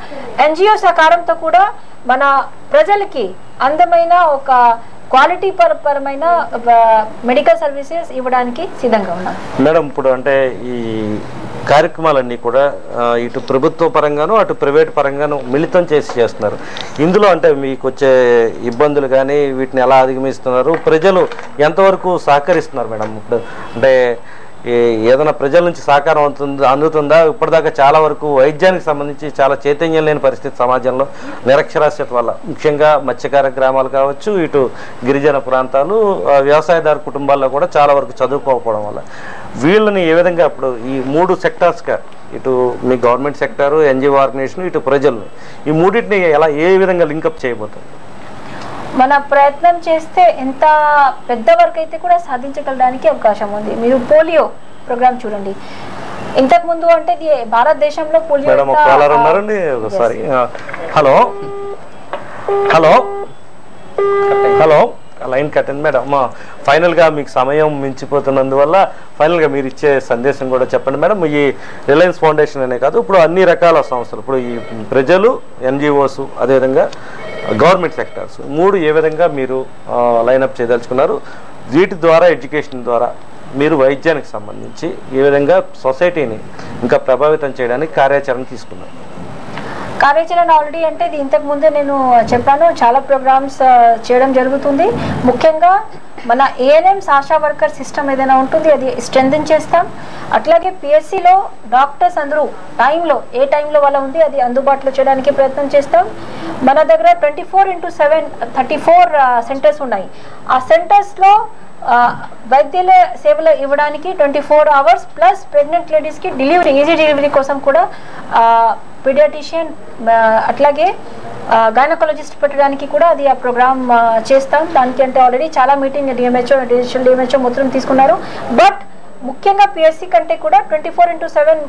NGO సహకారంతో కూడా మన ప్రజలకి అందమైన ఒక క్వాలిటీ పరమైన మెడికల్ సర్వీసెస్ ఇవ్వడానికి సిద్ధంగా ఉన్నాం. మేడం ఇప్పుడు అంటే ఈ కార్యక్రమాలన్నీ కూడా ఇటు ప్రభుత్వ పరంగాను అటు ప్రైవేట్ పరంగాను మిళితం చేసి చేస్తున్నారు. ఇందులో అంటే మీకు వచ్చే ఇబ్బందులు కానీ వీటిని ఎలా అధిగమిస్తున్నారు, ప్రజలు ఎంతవరకు సహకరిస్తున్నారు మేడం? ఇప్పుడు అంటే ఏదైనా ప్రజల నుంచి సహకారం అందుతుందా? ఇప్పటిదాకా చాలా వరకు వైద్యానికి సంబంధించి చాలా చైతన్యం లేని పరిస్థితి సమాజంలో నిరక్షరాస్యత వల్ల, ముఖ్యంగా మత్స్యకార గ్రామాలు కావచ్చు, ఇటు గిరిజన ప్రాంతాలు, వ్యవసాయదారు కుటుంబాల్లో కూడా చాలా వరకు చదువుకోకపోవడం వల్ల వీళ్ళని ఏ విధంగా ఇప్పుడు ఈ 3 సెక్టార్స్గా ఇటు మీ గవర్నమెంట్ సెక్టారు, NGO ఆర్గనైజేషన్, ఇటు ప్రజలు ఈ మూడింటిని ఎలా ఏ విధంగా లింకప్ చేయబోతుంది? మన ప్రయత్నం చేస్తే ఎంత పెద్ద వర్క్ అయితే కూడా సాధించగలడానికి అవకాశం ఉంది. మీరు పోలియో ప్రోగ్రామ్ చూడండి. ఇంతకు ముందు అంటే భారతదేశంలో పోలియో ఉన్నారండి. ఒకసారి హలో హలో హలో లైన్ కట్టండి మేడం. ఫైనల్గా మీకు సమయం మించిపోతున్నందువల్ల ఫైనల్గా మీరు ఇచ్చే సందేశం కూడా చెప్పండి మేడం. ఈ రిలయన్స్ ఫౌండేషన్ అనే కాదు, ఇప్పుడు అన్ని రకాల సంస్థలు, ఇప్పుడు ఈ ప్రజలు, NGOs, అదేవిధంగా గవర్నమెంట్ సెక్టార్స్ 3 ఏ విధంగా మీరు లైనప్ చేయదలుచుకున్నారు? వీటి ద్వారా, ఎడ్యుకేషన్ ద్వారా మీరు వైద్యానికి సంబంధించి ఏ విధంగా సొసైటీని ఇంకా ప్రభావితం చేయడానికి కార్యాచరణ తీసుకున్నారు? కార్యాచరణ ఆల్రెడీ అంటే ఇది ఇంతకు ముందే నేను చెప్పాను, చాలా ప్రోగ్రామ్స్ చేయడం జరుగుతుంది. ముఖ్యంగా మన ANMs ఆశా వర్కర్ సిస్టమ్ ఏదైనా ఉంటుంది అది స్ట్రెంథెన్ చేస్తాం. అట్లాగే PSCలో డాక్టర్స్ అందరూ ఏ టైంలో వాళ్ళ ఉంది అది అందుబాటులో చేయడానికి ప్రయత్నం చేస్తాం. మన దగ్గర 24/7 34 సెంటర్స్ ఉన్నాయి. ఆ సెంటర్స్లో వైద్యుల సేవలు ఇవ్వడానికి 24 hours ప్లస్ ప్రెగ్నెంట్ లేడీస్కి డెలివరీ, ఈజీ డెలివరీ కోసం కూడా పీడియాట్రిషియన్ అట్లాగే గైనకాలజిస్ట్ పెట్టడానికి కూడా అది ఆ ప్రోగ్రామ్ చేస్తాం. దానికి అంటే ఆల్రెడీ చాలా మీటింగ్ DMHO మొత్తం తీసుకున్నారు. బట్ ముఖ్యంగా PSC కంటే కూడా 24/7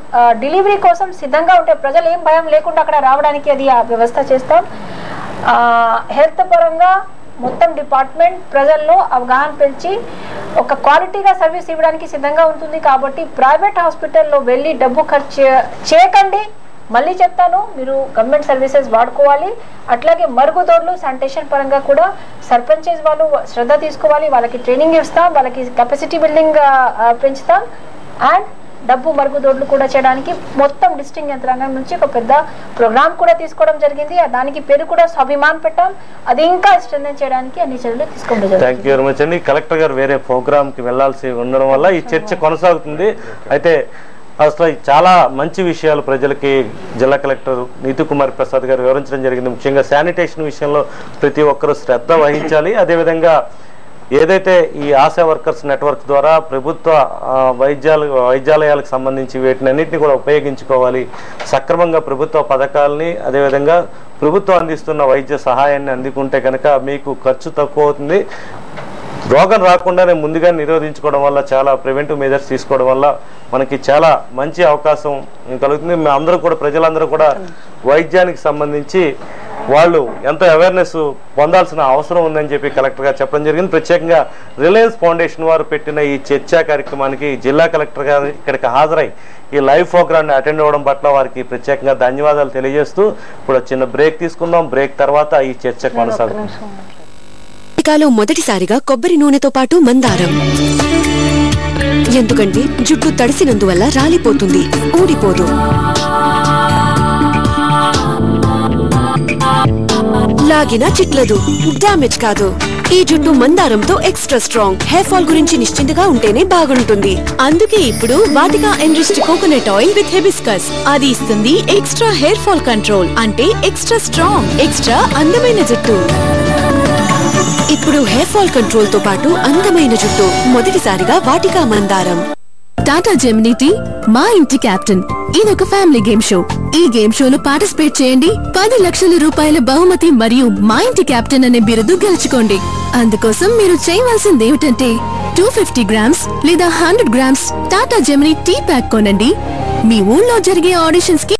డెలివరీ కోసం సిద్ధంగా ఉంటే ప్రజలు ఏం భయం లేకుండా అక్కడ రావడానికి అది ఆ వ్యవస్థ చేస్తాం. హెల్త్ పరంగా మొత్తం డిపార్ట్మెంట్ ప్రజల్లో అవగాహన పెంచి ఒక క్వాలిటీగా సర్వీస్ ఇవ్వడానికి సిద్ధంగా ఉంటుంది. కాబట్టి ప్రైవేట్ హాస్పిటల్లో వెళ్ళి డబ్బు ఖర్చు చేయకండి. మళ్ళీ చెప్తాను, మీరు గవర్నమెంట్ సర్వీసెస్ వాడుకోవాలి. అట్లాగే మరుగుదొడ్లు, శానిటేషన్ పరంగా కూడా సర్పంచెస్ వాళ్ళు శ్రద్ధ తీసుకోవాలి. వాళ్ళకి ట్రైనింగ్ ఇస్తాం, వాళ్ళకి కెపాసిటీ బిల్డింగ్ పెంచుతాం. అండ్ డబ్బు మరుగుదొడ్లు కూడా చేయడానికి మొత్తం డిస్ట్రిక్ట్ యంత్రాంగం నుంచి ఒక పెద్ద ప్రోగ్రామ్ కూడా తీసుకోవడం జరిగింది. దానికి పేరు కూడా స్వాభిమాన్ పెట్టాం. అది ఇంకా స్ట్రెంథెన్ చేయడానికి అన్ని చర్యలు తీసుకోవడం జరిగింది. థ్యాంక్ యూ వెరీ మచ్ అండి. కలెక్టర్ గారు వేరే ప్రోగ్రామ్కి వెళ్లాల్సి ఉండడం వల్ల ఈ చర్చ కొనసాగుతుంది. అయితే అసలు చాలా మంచి విషయాలు ప్రజలకి జిల్లా కలెక్టర్ నీతు కుమార్ ప్రసాద్ గారు వివరించడం జరిగింది. ముఖ్యంగా శానిటేషన్ విషయంలో ప్రతి ఒక్కరూ శ్రద్ధ వహించాలి. అదేవిధంగా ఏదైతే ఈ ఆశా వర్కర్స్ నెట్వర్క్ ద్వారా ప్రభుత్వ వైద్యాలయాలకు సంబంధించి వీటినన్నింటినీ కూడా ఉపయోగించుకోవాలి. సక్రమంగా ప్రభుత్వ పథకాలని, అదేవిధంగా ప్రభుత్వం అందిస్తున్న వైద్య సహాయాన్ని అందుకుంటే కనుక మీకు ఖర్చు తక్కువ అవుతుంది. రోగం రాకుండానే ముందుగా నిరోధించుకోవడం వల్ల, చాలా ప్రివెంటివ్ మెజర్స్ తీసుకోవడం వల్ల మనకి చాలా మంచి అవకాశం కలుగుతుంది. అందరూ కూడా, ప్రజలందరూ కూడా వైద్యానికి సంబంధించి వాళ్ళు ఎంతో అవేర్నెస్ పొందాల్సిన అవసరం ఉందని చెప్పి కలెక్టర్ గారు చెప్పడం జరిగింది. ప్రత్యేకంగా రిలయన్స్ ఫౌండేషన్ వారు పెట్టిన ఈ చర్చా కార్యక్రమానికి జిల్లా కలెక్టర్ గారు ఇక్కడికి హాజరై ఈ లైవ్ ప్రోగ్రామ్ని అటెండ్ అవ్వడం పట్ల వారికి ప్రత్యేకంగా ధన్యవాదాలు తెలియజేస్తూ ఇప్పుడు చిన్న బ్రేక్ తీసుకుందాం. బ్రేక్ తర్వాత ఈ చర్చ కొనసాగుతుంది. అమెరికాలో మొదటిసారిగా కొబ్బరి నూనెతో పాటు మందారం. ఎందుకంటే జుట్టు తడిసినందువల్ల రాలిపోతుంది, ఊడిపోదు. లాగినా చిట్లదు, డ్యామేజ్ కాదు. ఈ జుట్టు మందారంతో ఎక్స్ట్రా స్ట్రాంగ్. హెయిర్ ఫాల్ గురించి నిశ్చింతగా ఉంటేనే బాగుంటుంది. అందుకే ఇప్పుడు వాటికా ఎన్రిచ్డ్ కోకోనట్ ఆయిల్ విత్ హెబిస్కస్. అది ఇస్తుంది ఎక్స్ట్రా హెయిర్ ఫాల్ కంట్రోల్, అంటే ఎక్స్ట్రా స్ట్రాంగ్, ఎక్స్ట్రా అందమైన జుట్టు. ఇప్పుడు హెయిర్ ఫాల్ కంట్రోల్ తో పాటు అందమైన జుట్టు. మొదటిసారిగా వాటికా మందారం. టాటా జెమినీ టీ మా ఇంటి కెప్టెన్. ఇదొక ఫ్యామిలీ గేమ్ షో. ఈ గేమ్ షోలో పార్టిసిపేట్ చేయండి. 10 లక్షల రూపాయల బహుమతి మరియు మా ఇంటి కెప్టెన్ అనే బిరుదు గెలుచుకోండి. అందుకోసం మీరు చేయవలసింది ఏమిటంటే 250 grams లేదా 100 grams Tata Gemini tea pack కొనండి. మీ ఊళ్ళో జరిగే ఆడిషన్స్ కి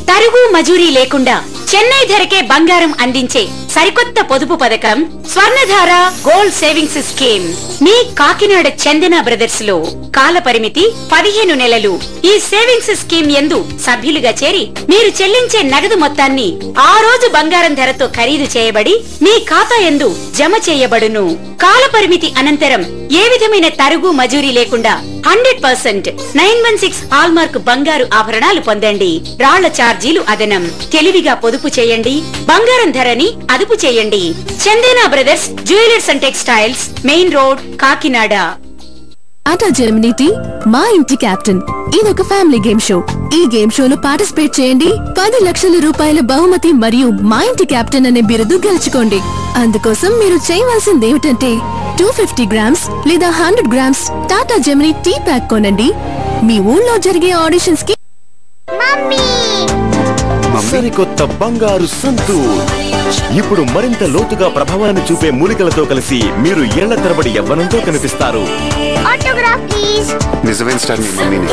తరుగు మజూరీ లేకుండా చెన్నై ధరకే బంగారం అందించే సరికొత్త పొదుపు పథకం స్వర్ణధార గోల్డ్ సేవింగ్స్ స్కీమ్. మీ కాకినాడ చందన బ్రదర్స్ లో కాల పరిమితి 15 నెలలు. ఈ సేవింగ్స్ స్కీమ్ యందు సభ్యులుగా చేరి మీరు చెల్లించే నగదు మొత్తాన్ని ఆ రోజు బంగారం ధరతో ఖరీదు చేయబడి మీ ఖాతా యందు జమ చేయబడును. కాల పరిమితి అనంతరం ఏ విధమైన తరుగు మజూరీ లేకుండా 100% 916 హాల్మార్క్ బంగారు ఆభరణాలు పొందండి. రాళ్ల ఛార్జీలు అదనం. తెలివిగా పొదుపు చేయండి, బంగారం ధరని అదుపు చేయండి. Chandana brothers jewellers and textiles, main road, Kakinada. Tata Gemini tea మా ఇంటి కెప్టెన్. ఇదొక ఫ్యామిలీ గేమ్ షో. ఈ గేమ్ షోలో పార్టిసిపేట్ చేయండి. 10 లక్షల రూపాయల బహుమతి మరియు మా ఇంటి కెప్టెన్ అనే బిరుదు గెలుచుకోండి. అందుకోసం మీరు చేయవలసింది ఏమిటంటే 250 grams లేదా 100 grams Tata Gemini tea pack కొనండి. మీ ఊళ్ళో జరిగే ఆడిషన్స్ కి సరికొత్త బంగారు సంతూర్. ఇప్పుడు మరింత లోతుగా ప్రభావాన్ని చూపే మూలికలతో కలిసి మీరు ఏళ్ల తరబడి యవ్వనంతో కనిపిస్తారు. నిజమైన స్టార్ మీ మమ్మీని.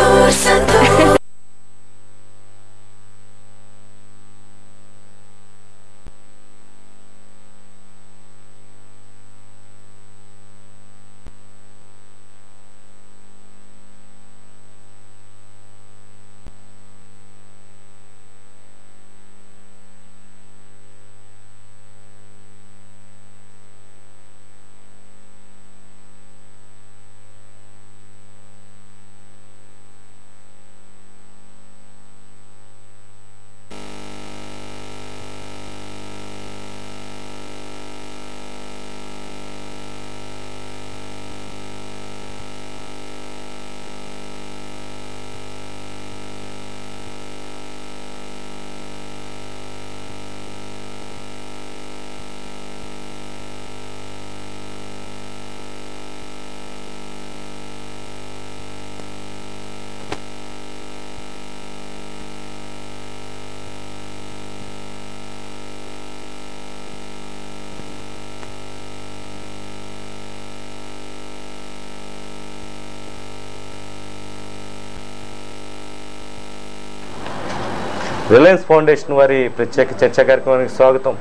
రిలయన్స్ ఫౌండేషన్ వారి ప్రత్యేక చర్చా కార్యక్రమానికి స్వాగతం.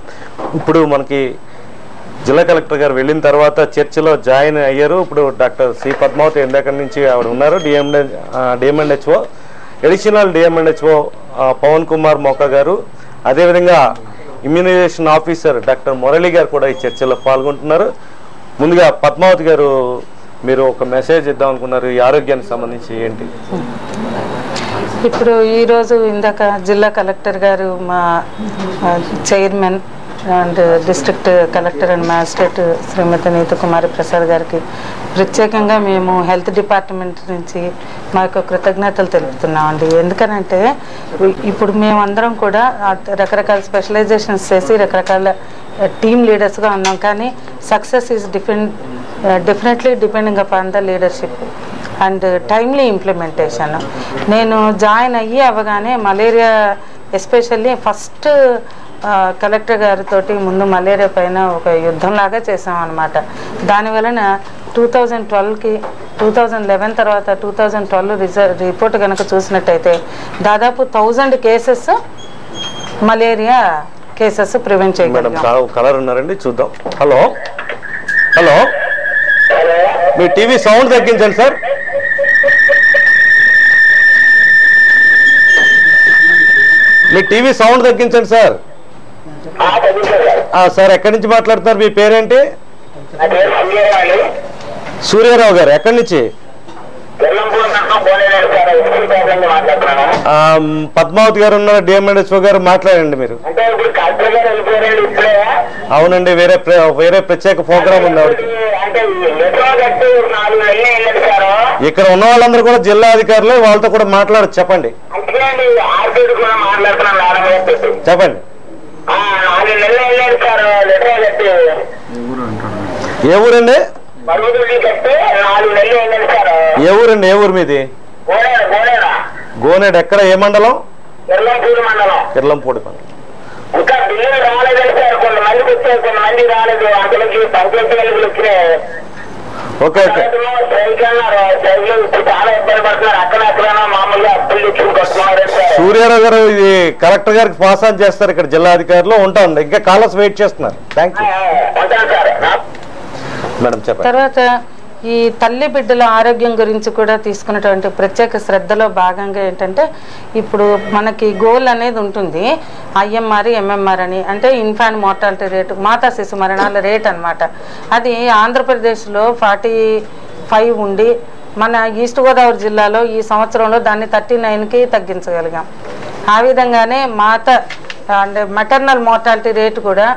ఇప్పుడు మనకి జిల్లా కలెక్టర్ గారు వెళ్ళిన తర్వాత చర్చలో జాయిన్ అయ్యారు. ఇప్పుడు డాక్టర్ సి పద్మావతి ఇందాక నుంచి ఆవిడ ఉన్నారు, DM and HO, additional DM and HO Pavan Kumar Moka గారు, అదేవిధంగా ఇమ్యూనైజేషన్ ఆఫీసర్ డాక్టర్ మురళి గారు కూడా ఈ చర్చలో పాల్గొంటున్నారు. ముందుగా పద్మావతి గారు, మీరు ఒక మెసేజ్ ఇద్దాం అనుకున్నారు, ఈ ఆరోగ్యానికి సంబంధించి ఏంటి? ఇప్పుడు ఈరోజు ఇందాక జిల్లా కలెక్టర్ గారు, మా chairman and district collector and magistrate Srimathi Neethi Kumari Prasad గారికి ప్రత్యేకంగా మేము హెల్త్ డిపార్ట్మెంట్ నుంచి మా యొక్క కృతజ్ఞతలు తెలుపుతున్నామండి. ఎందుకనంటే ఇప్పుడు మేమందరం కూడా రకరకాల స్పెషలైజేషన్స్ చేసి రకరకాల టీమ్ లీడర్స్గా ఉన్నాం. కానీ success is definitely depending upon the leadership and timely implementation. నేను జాయిన్ అవ్వగానే మలేరియా ఎస్పెషల్లీ ఫస్ట్ కలెక్టర్ గారితో ముందు మలేరియా పైన ఒక యుద్ధంలాగా చేసామన్నమాట. దానివలన 2012కి 2011 తర్వాత 2012 రిపోర్ట్ కనుక చూసినట్టయితే దాదాపు 1000 కేసెస్ మలేరియా కేసెస్ ప్రివెంట్ చేయగలిగాం. కలర్ ఉన్నారండి, చూద్దాం. హలో హలో, మీ టీవీ సౌండ్ తగ్గించండి సార్. మీ టీవీ సౌండ్ తగ్గించండి సార్. సార్, ఎక్కడి నుంచి మాట్లాడుతున్నారు? మీ పేరేంటి? సూర్యారావు గారు. ఎక్కడి నుంచి? పద్మావతి గారు ఉన్నారు, డిఎంఎన్హెచ్ఓ గారు, మాట్లాడండి మీరు. అవునండి, వేరే ప్రత్యేక ప్రోగ్రామ్ ఉంది ఆవిడకి. ఇక్కడ ఉన్న వాళ్ళందరూ కూడా జిల్లా అధికారులే, వాళ్ళతో కూడా మాట్లాడచ్చు. చెప్పండి చెప్పండి. ఏ ఊరండి? ఏ ఊరండి? ఏ ఊరు మీది? గోనేడు. ఎక్కడ? ఏ మండలం? కిర్లంపూడి మండలం. ఇంకా బిల్లులు రాలేదని సార్, కొంతమందికి వచ్చాయి, కొంతమంది రాలేదు. అందులోకి పంచాయతీ వెలుగులు వచ్చినాయి. Okay okay. చాలా ఇబ్బంది పడుతున్నారు. అక్కడ మామూలుగా అప్పులు తెచ్చుకుంటున్నారు. సూర్యారావు గారు, ఇది కలెక్టర్ గారికి పాస్ ఆన్ చేస్తారు ఇక్కడ జిల్లా అధికారులు. ఉంటాను, ఇంకా కాలర్స్ వెయిట్ చేస్తున్నారు. Thank you madam. చెప్పండి. తర్వాత ఈ తల్లి బిడ్డల ఆరోగ్యం గురించి కూడా తీసుకున్నటువంటి ప్రత్యేక శ్రద్ధలో భాగంగా ఏంటంటే, ఇప్పుడు మనకి గోల్ అనేది ఉంటుంది, IMR MMR అని, అంటే ఇన్ఫాంట్ మోర్టాలిటీ రేటు, మాతా శిశు మరణాల రేట్ అనమాట. అది ఆంధ్రప్రదేశ్లో 45 ఉండి మన ఈస్ట్ గోదావరి జిల్లాలో ఈ సంవత్సరంలో దాన్ని 39కి తగ్గించగలిగాం. ఆ విధంగానే అంటే మెటర్నల్ మోర్టాలిటీ రేటు కూడా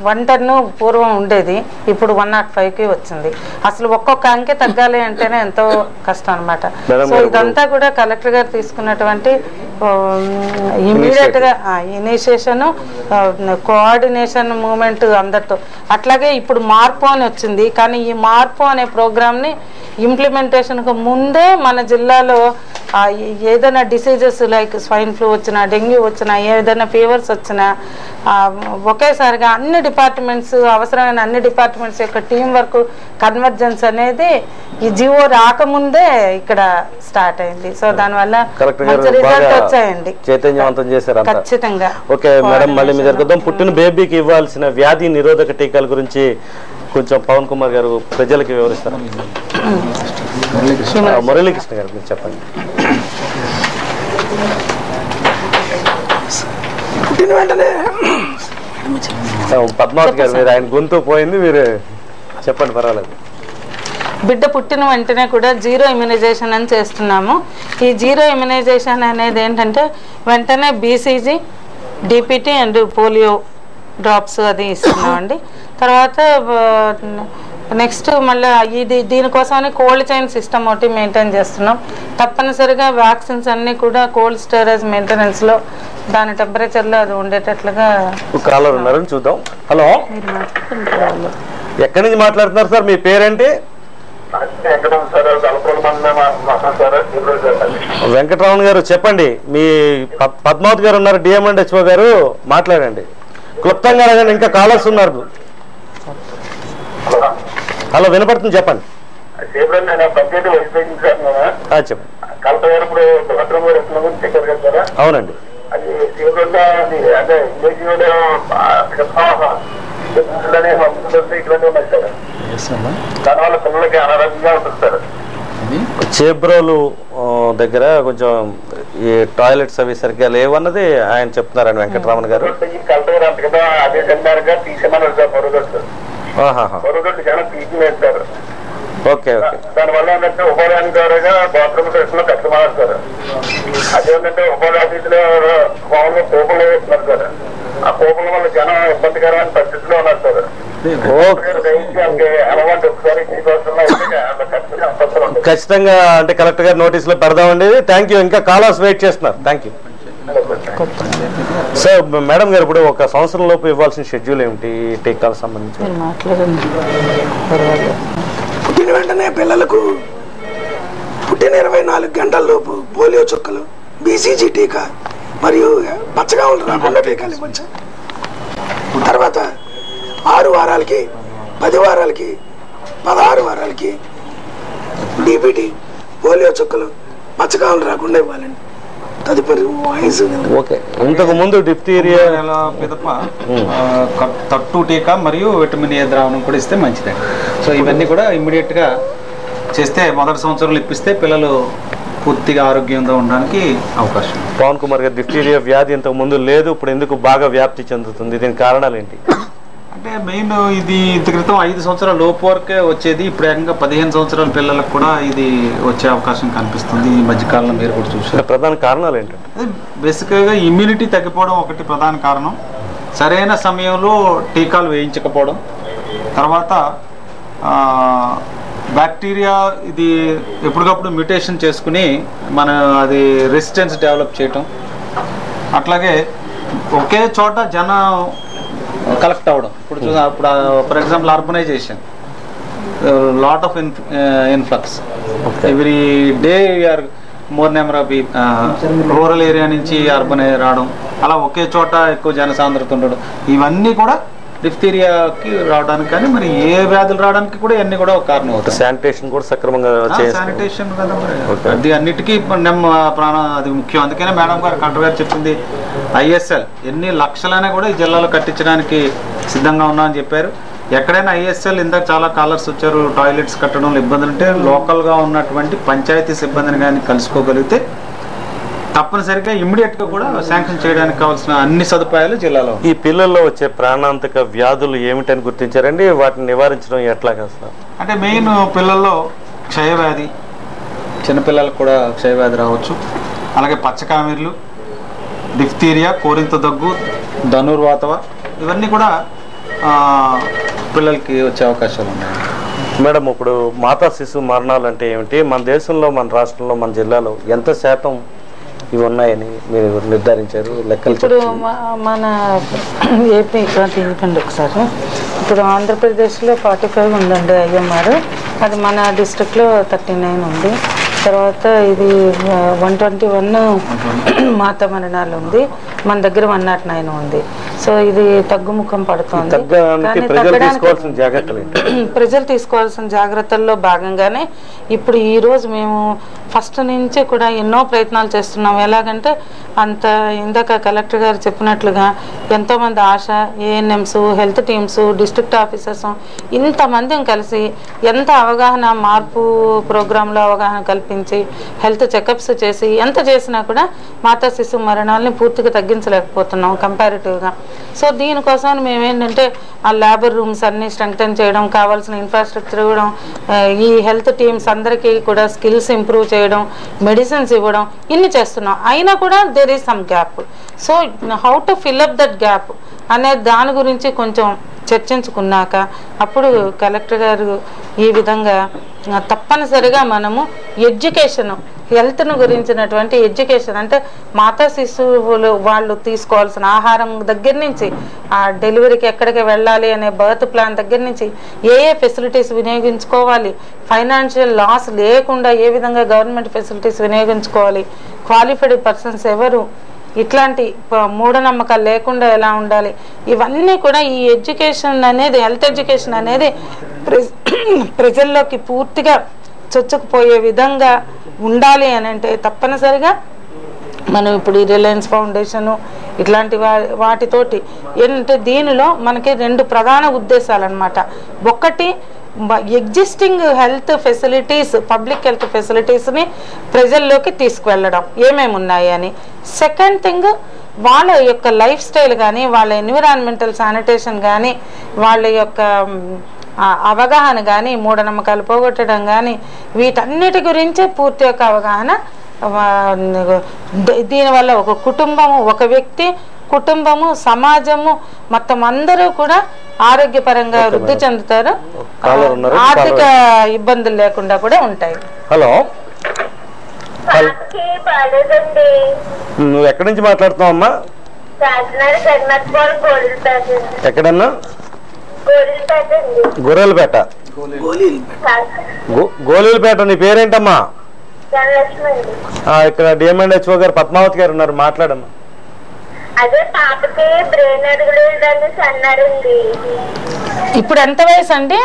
110 పూర్వం ఉండేది, ఇప్పుడు 105కి వచ్చింది. అసలు ఒక్కొక్క అంకె తగ్గాలి అంటేనే ఎంతో కష్టం అనమాట. సో ఇదంతా కూడా కలెక్టర్ గారు తీసుకున్నటువంటి ఇమీడియట్గా ఇనిషియేషన్, కోఆర్డినేషన్ మూమెంట్ అందరితో. అట్లాగే ఇప్పుడు మార్పు అని వచ్చింది, కానీ ఈ మార్పు అనే ప్రోగ్రామ్ని ఇంప్లిమెంటేషన్కు ముందే మన జిల్లాలో ఏదైనా డిసీజెస్ లైక్ స్వైన్ ఫ్లూ వచ్చినా, డెంగ్యూ వచ్చినా, ఏదైనా ఫీవర్స్ వచ్చినా ఒకేసారిగా అన్ని డిపార్ట్మెంట్స్, అవసరమైన అన్ని డిపార్ట్మెంట్స్ యొక్క టీం వర్క్, కన్వర్జెన్స్ అనేది ఈ జియో రాకముందే ఇక్కడ స్టార్ట్ అయింది. సో దానివల్ల మంచి రిజల్ట్ వచ్చాయండి, చైతన్యవంతం చేశారు ఖచ్చితంగా. ఓకే మేడం, మళ్ళీ మీ జరుగుతాం. పుట్టిన బేబీకి ఇవ్వాల్సిన వ్యాధి నిరోధక టీకాల గురించి కొంచెం పవన్ కుమార్ గారు ప్రజలకి వివరిస్తారు. మురళీకృష్ణ గారు మీరు చెప్పండి. పద్మావతి గారు, మీరు ఆయన గొంతు పోయింది, మీరు చెప్పండి, పర్వాలేదు. బిడ్డ పుట్టిన వెంటనే కూడా జీరో ఇమ్యునైజేషన్ అని చేస్తున్నాము. ఈ జీరో ఇమ్యునైజేషన్ అనేది ఏంటంటే వెంటనే BCG, DPT and polio drops అది ఇస్తున్నామండి. తర్వాత నెక్స్ట్ మళ్ళీ దీనికోసమని కోల్డ్ చైన్ సిస్టమ్ ఒకటి మెయింటైన్ చేస్తున్నాం. తప్పనిసరిగా వ్యాక్సిన్స్ అన్నీ కూడా కోల్డ్ స్టోరేజ్ మెయింటెనెన్స్లో దాని టెంపరేచర్లో అది ఉండేటట్లుగా. కాలర్ ఉన్నారని చూద్దాం. హలో, ఎక్కడి నుంచి మాట్లాడుతున్నారు సార్? మీ పేరేంటి? వెంకటరమణ గారు. చెప్పండి, మీ పద్మావతి గారు ఉన్నారు, డిఎంఎన్హెచ్ఓ గారు, మాట్లాడండి క్లుప్తంగా. ఇంకా కాలర్స్ ఉన్నారు. హలో, వినపడుతుంది, చెప్పండి. చెప్పండి. అవునండి. అదే ఇంజనీర్ ఇటువంటివి ఉన్నాయి సార్. దానివల్ల పిల్లలకి అనారోగ్యంగా ఉంటుంది సార్. చేబ్రోలు దగ్గర కొంచెం ఈ టాయిలెట్స్ అవి సరిగ్గా లేవన్నది ఆయన చెప్తున్నారండి వెంకటరమణ గారు. కలెక్టర్ అంత కదా అదే సెమినార్గా తీసేమన్నారు సార్. పొరుగుడ్డు చాలా తీసిలేదు సార్. Okay okay. దానివల్ల ఏంటంటే ఉపాధి ద్వారాగా బాత్రూమ్ సెక్షన్లో కష్టమన్నారు సార్. అదేంటంటే ఉపాధి ఆఫీసులో మామూలుగా కోపంలో వేస్తున్నారు సార్. ఆ కోపల వల్ల జనం ఇబ్బందికరమైన పరిస్థితిలో ఉన్నారు సార్. ఖచ్చితంగా అంటే కలెక్టర్ గారు నోటీసులో పెడదామండి. Thank you. ఇంకా కాలర్స్ వెయిట్ చేస్తున్నారు. Thank you sir. మేడం గారు, ఇప్పుడు ఒక సంవత్సరం లోపు ఇవ్వాల్సిన షెడ్యూల్ ఏమిటి టీకాలకు సంబంధించి? పుట్టిన వెంటనే పిల్లలకు పుట్టిన 24 గంటల లోపు పోలియో చుక్కలు, బీసీజీ టీకా మరియు పచ్చగావులు రాకుండా టీకాలు ఇవ్వచ్చు. తర్వాత 6 వారాలకి, 10 వారాలకి, 16 వారాలకి డీపీటీ, పోలియో చుక్కలు, పచ్చగావులు రాకుండా ఇవ్వాలండి. తదుపరి వయసు ఓకే. ఇంతకు ముందు డిప్తీరియా పిదప తట్టు టీకా మరియు విటమిన్ ఏ ద్రావణం కూడా ఇస్తే మంచిదండి. సో ఇవన్నీ కూడా ఇమ్మీడియట్గా చేస్తే మొదటి సంవత్సరంలో ఇప్పిస్తే పిల్లలు పూర్తిగా ఆరోగ్యంగా ఉండడానికి అవకాశం. పవన్ కుమార్ గారు, డిప్తీరియా వ్యాధి ఇంతకు ముందు లేదు, ఇప్పుడు ఎందుకు బాగా వ్యాప్తి చెందుతుంది? దీనికి కారణాలు ఏంటి? అంటే మెయిన్ ఇది ఇంత క్రితం 5 సంవత్సరాల లోపు వరకే వచ్చేది. ఇప్పుడు ఏకంగా 15 సంవత్సరాల పిల్లలకు కూడా ఇది వచ్చే అవకాశం కనిపిస్తుంది ఈ మధ్యకాలంలో. మీరు కూడా చూసారు. ప్రధాన కారణాలు ఏంటంటే బేసిక్గా ఇమ్యూనిటీ తగ్గిపోవడం ఒకటి ప్రధాన కారణం, సరైన సమయంలో టీకాలు వేయించకపోవడం, తర్వాత బ్యాక్టీరియా ఇది ఎప్పటికప్పుడు మ్యూటేషన్ చేసుకుని మన అది రెసిస్టెన్స్ డెవలప్ చేయటం, అట్లాగే ఒకే చోట జనం కలెక్ట్ అవ్వడం. ఇప్పుడు చూసా, ఇప్పుడు for example urbanization, lot of influx every day or more number of rural area నుంచి అర్బన్ రావడం, అలా ఒకే చోట ఎక్కువ జనసాంద్రత ఉండడం, ఇవన్నీ కూడా డిఫ్తీరియాకి రావడానికి కానీ మరి ఏ వ్యాధులు రావడానికి కూడా ఇవన్నీ కూడా ఒక కారణం అవుతుంది. శానిటేషన్ కూడా సక్రమంగా శానిటేషన్ కదా అది అన్నిటికీ ప్రాణం అది ముఖ్యం. అందుకనే మేడం గారు, కలెక్టర్ గారు చెప్పింది ఐఎస్ఎల్ ఎన్ని లక్షలైనా కూడా ఈ జిల్లాలో కట్టించడానికి సిద్ధంగా ఉన్నామని చెప్పారు. ఎక్కడైనా ఐఎస్ఎల్ ఇందాక చాలా కాలర్స్ వచ్చారు, టాయిలెట్స్ కట్టడంలో ఇబ్బందులు ఉంటే లోకల్గా ఉన్నటువంటి పంచాయతీ సిబ్బందిని కానీ కలుసుకోగలిగితే తప్పనిసరిగా ఇమ్మీడియట్గా కూడా శాంక్షన్ చేయడానికి కావాల్సిన అన్ని సదుపాయాలు జిల్లాలో. ఈ పిల్లల్లో వచ్చే ప్రాణాంతక వ్యాధులు ఏమిటని గుర్తించారండి? వాటిని నివారించడం ఎట్లా కదా? అంటే మెయిన్ పిల్లల్లో క్షయవ్యాధి, చిన్నపిల్లలకు కూడా క్షయవ్యాధి రావచ్చు. అలాగే పచ్చకామెర్లు, డిఫ్తీరియా, కోరింత దగ్గు, ధనుర్వాతవ, ఇవన్నీ కూడా పిల్లలకి వచ్చే అవకాశాలు ఉన్నాయి. మేడం, ఇప్పుడు మాతా శిశు మరణాలు అంటే ఏమిటి? మన దేశంలో, మన రాష్ట్రంలో, మన జిల్లాలో ఎంత శాతం ఇవి ఉన్నాయని మీరు నిర్ధారించారు? లెక్కలు ఇప్పుడు మన ఏపీ ఇవ్వండి ఒకసారి. ఇప్పుడు ఆంధ్రప్రదేశ్లో 45 ఉందండి ఐఎంఆర్, అది మన డిస్ట్రిక్ట్లో 39 ఉంది. తర్వాత ఇది 121 మాతా మరణాలు ఉంది, మన దగ్గర 109 ఉంది. సో ఇది తగ్గుముఖం పడుతుంది. ప్రజలు తీసుకోవాల్సిన జాగ్రత్తల్లో భాగంగానే ఇప్పుడు ఈరోజు మేము ఫస్ట్ నుంచి కూడా ఎన్నో ప్రయత్నాలు చేస్తున్నాం. ఎలాగంటే అంత ఇందాక కలెక్టర్ గారు చెప్పినట్లుగా ఎంతోమంది ASHA, ANMs, health teams, district officers ఇంతమందిని కలిసి ఎంత అవగాహన మార్పు ప్రోగ్రాంలో అవగాహన కల్పించి హెల్త్ చెకప్స్ చేసి ఎంత చేసినా కూడా మాతా శిశు మరణాలని పూర్తిగా తగ్గించలేకపోతున్నాం కంపారిటివ్గా. సో దీనికోసం మేమేంటంటే ఆ లేబర్ రూమ్స్ అన్నీ స్ట్రెంగ్తన్ చేయడం, కావాల్సిన ఇన్ఫ్రాస్ట్రక్చర్ ఇవ్వడం, ఈ హెల్త్ టీమ్స్ అందరికీ కూడా స్కిల్స్ ఇంప్రూవ్ చేయడం, మెడిసిన్స్ ఇవ్వడం, ఇన్ని చేస్తున్నాం. అయినా కూడా there is some gap. So how to fill up that gap అనే దాని గురించి కొంచెం చర్చించుకున్నాక అప్పుడు కలెక్టర్ గారు ఈ విధంగా తప్పనిసరిగా మనము ఎడ్యుకేషన్, హెల్త్ను గురించినటువంటి ఎడ్యుకేషన్, అంటే మాతా శిశువులు వాళ్ళు తీసుకోవాల్సిన ఆహారం దగ్గర నుంచి ఆ డెలివరీకి ఎక్కడికి వెళ్ళాలి అనే బర్త్ ప్లాన్ దగ్గర నుంచి ఏ ఫెసిలిటీస్ వినియోగించుకోవాలి, ఫైనాన్షియల్ లాస్ లేకుండా ఏ విధంగా గవర్నమెంట్ ఫెసిలిటీస్ వినియోగించుకోవాలి, క్వాలిఫైడ్ పర్సన్స్ ఎవరు, ఇట్లాంటి మూఢనమ్మకాలు లేకుండా ఎలా ఉండాలి, ఇవన్నీ కూడా ఈ ఎడ్యుకేషన్ అనేది, హెల్త్ ఎడ్యుకేషన్ అనేది ప్రజల్లోకి పూర్తిగా చొచ్చుకుపోయే విధంగా ఉండాలి అని అంటే తప్పనిసరిగా మనం ఇప్పుడు ఈ రిలయన్స్ ఫౌండేషను ఇట్లాంటి వాటితోటి ఏంటంటే దీనిలో మనకి 2 ప్రధాన ఉద్దేశాలు అన్నమాట. ఒకటి existing health facilities, public health ఫెసిలిటీస్ని ప్రజల్లోకి తీసుకువెళ్ళడం ఏమేమి ఉన్నాయి అని. సెకండ్ థింగ్ వాళ్ళ యొక్క లైఫ్ స్టైల్ కానీ, వాళ్ళ ఎన్విరాన్మెంటల్ శానిటేషన్ కానీ, వాళ్ళ యొక్క అవగాహన కానీ, మూఢనమ్మకాలు పోగొట్టడం కానీ, వీటన్నిటి గురించి పూర్తి యొక్క అవగాహన. దీనివల్ల ఒక కుటుంబము, ఒక వ్యక్తి, కుటుంబము, సమాజము మొత్తం అందరూ కూడా ఆరోగ్యపరంగా వృద్ధి చెందుతారు, ఆర్థిక ఇబ్బందులు లేకుండా కూడా ఉంటాయి. హలో, నువ్వు ఎక్కడి నుంచి మాట్లాడుతున్నావు అమ్మా? ఎక్కడన్నా? గొర్రెలపేట. గోలీలపేట. నీ పేరేంటమ్మా? ఇక్కడ డిఎంఎండ్హెచ్ఓ గారు పద్మావతి గారు ఉన్నారు, మాట్లాడమ్మా. అదే పాపకి బ్రెయిన్ అడుగులేదని అన్నారండి. ఇప్పుడు ఎంత వయసు అండి?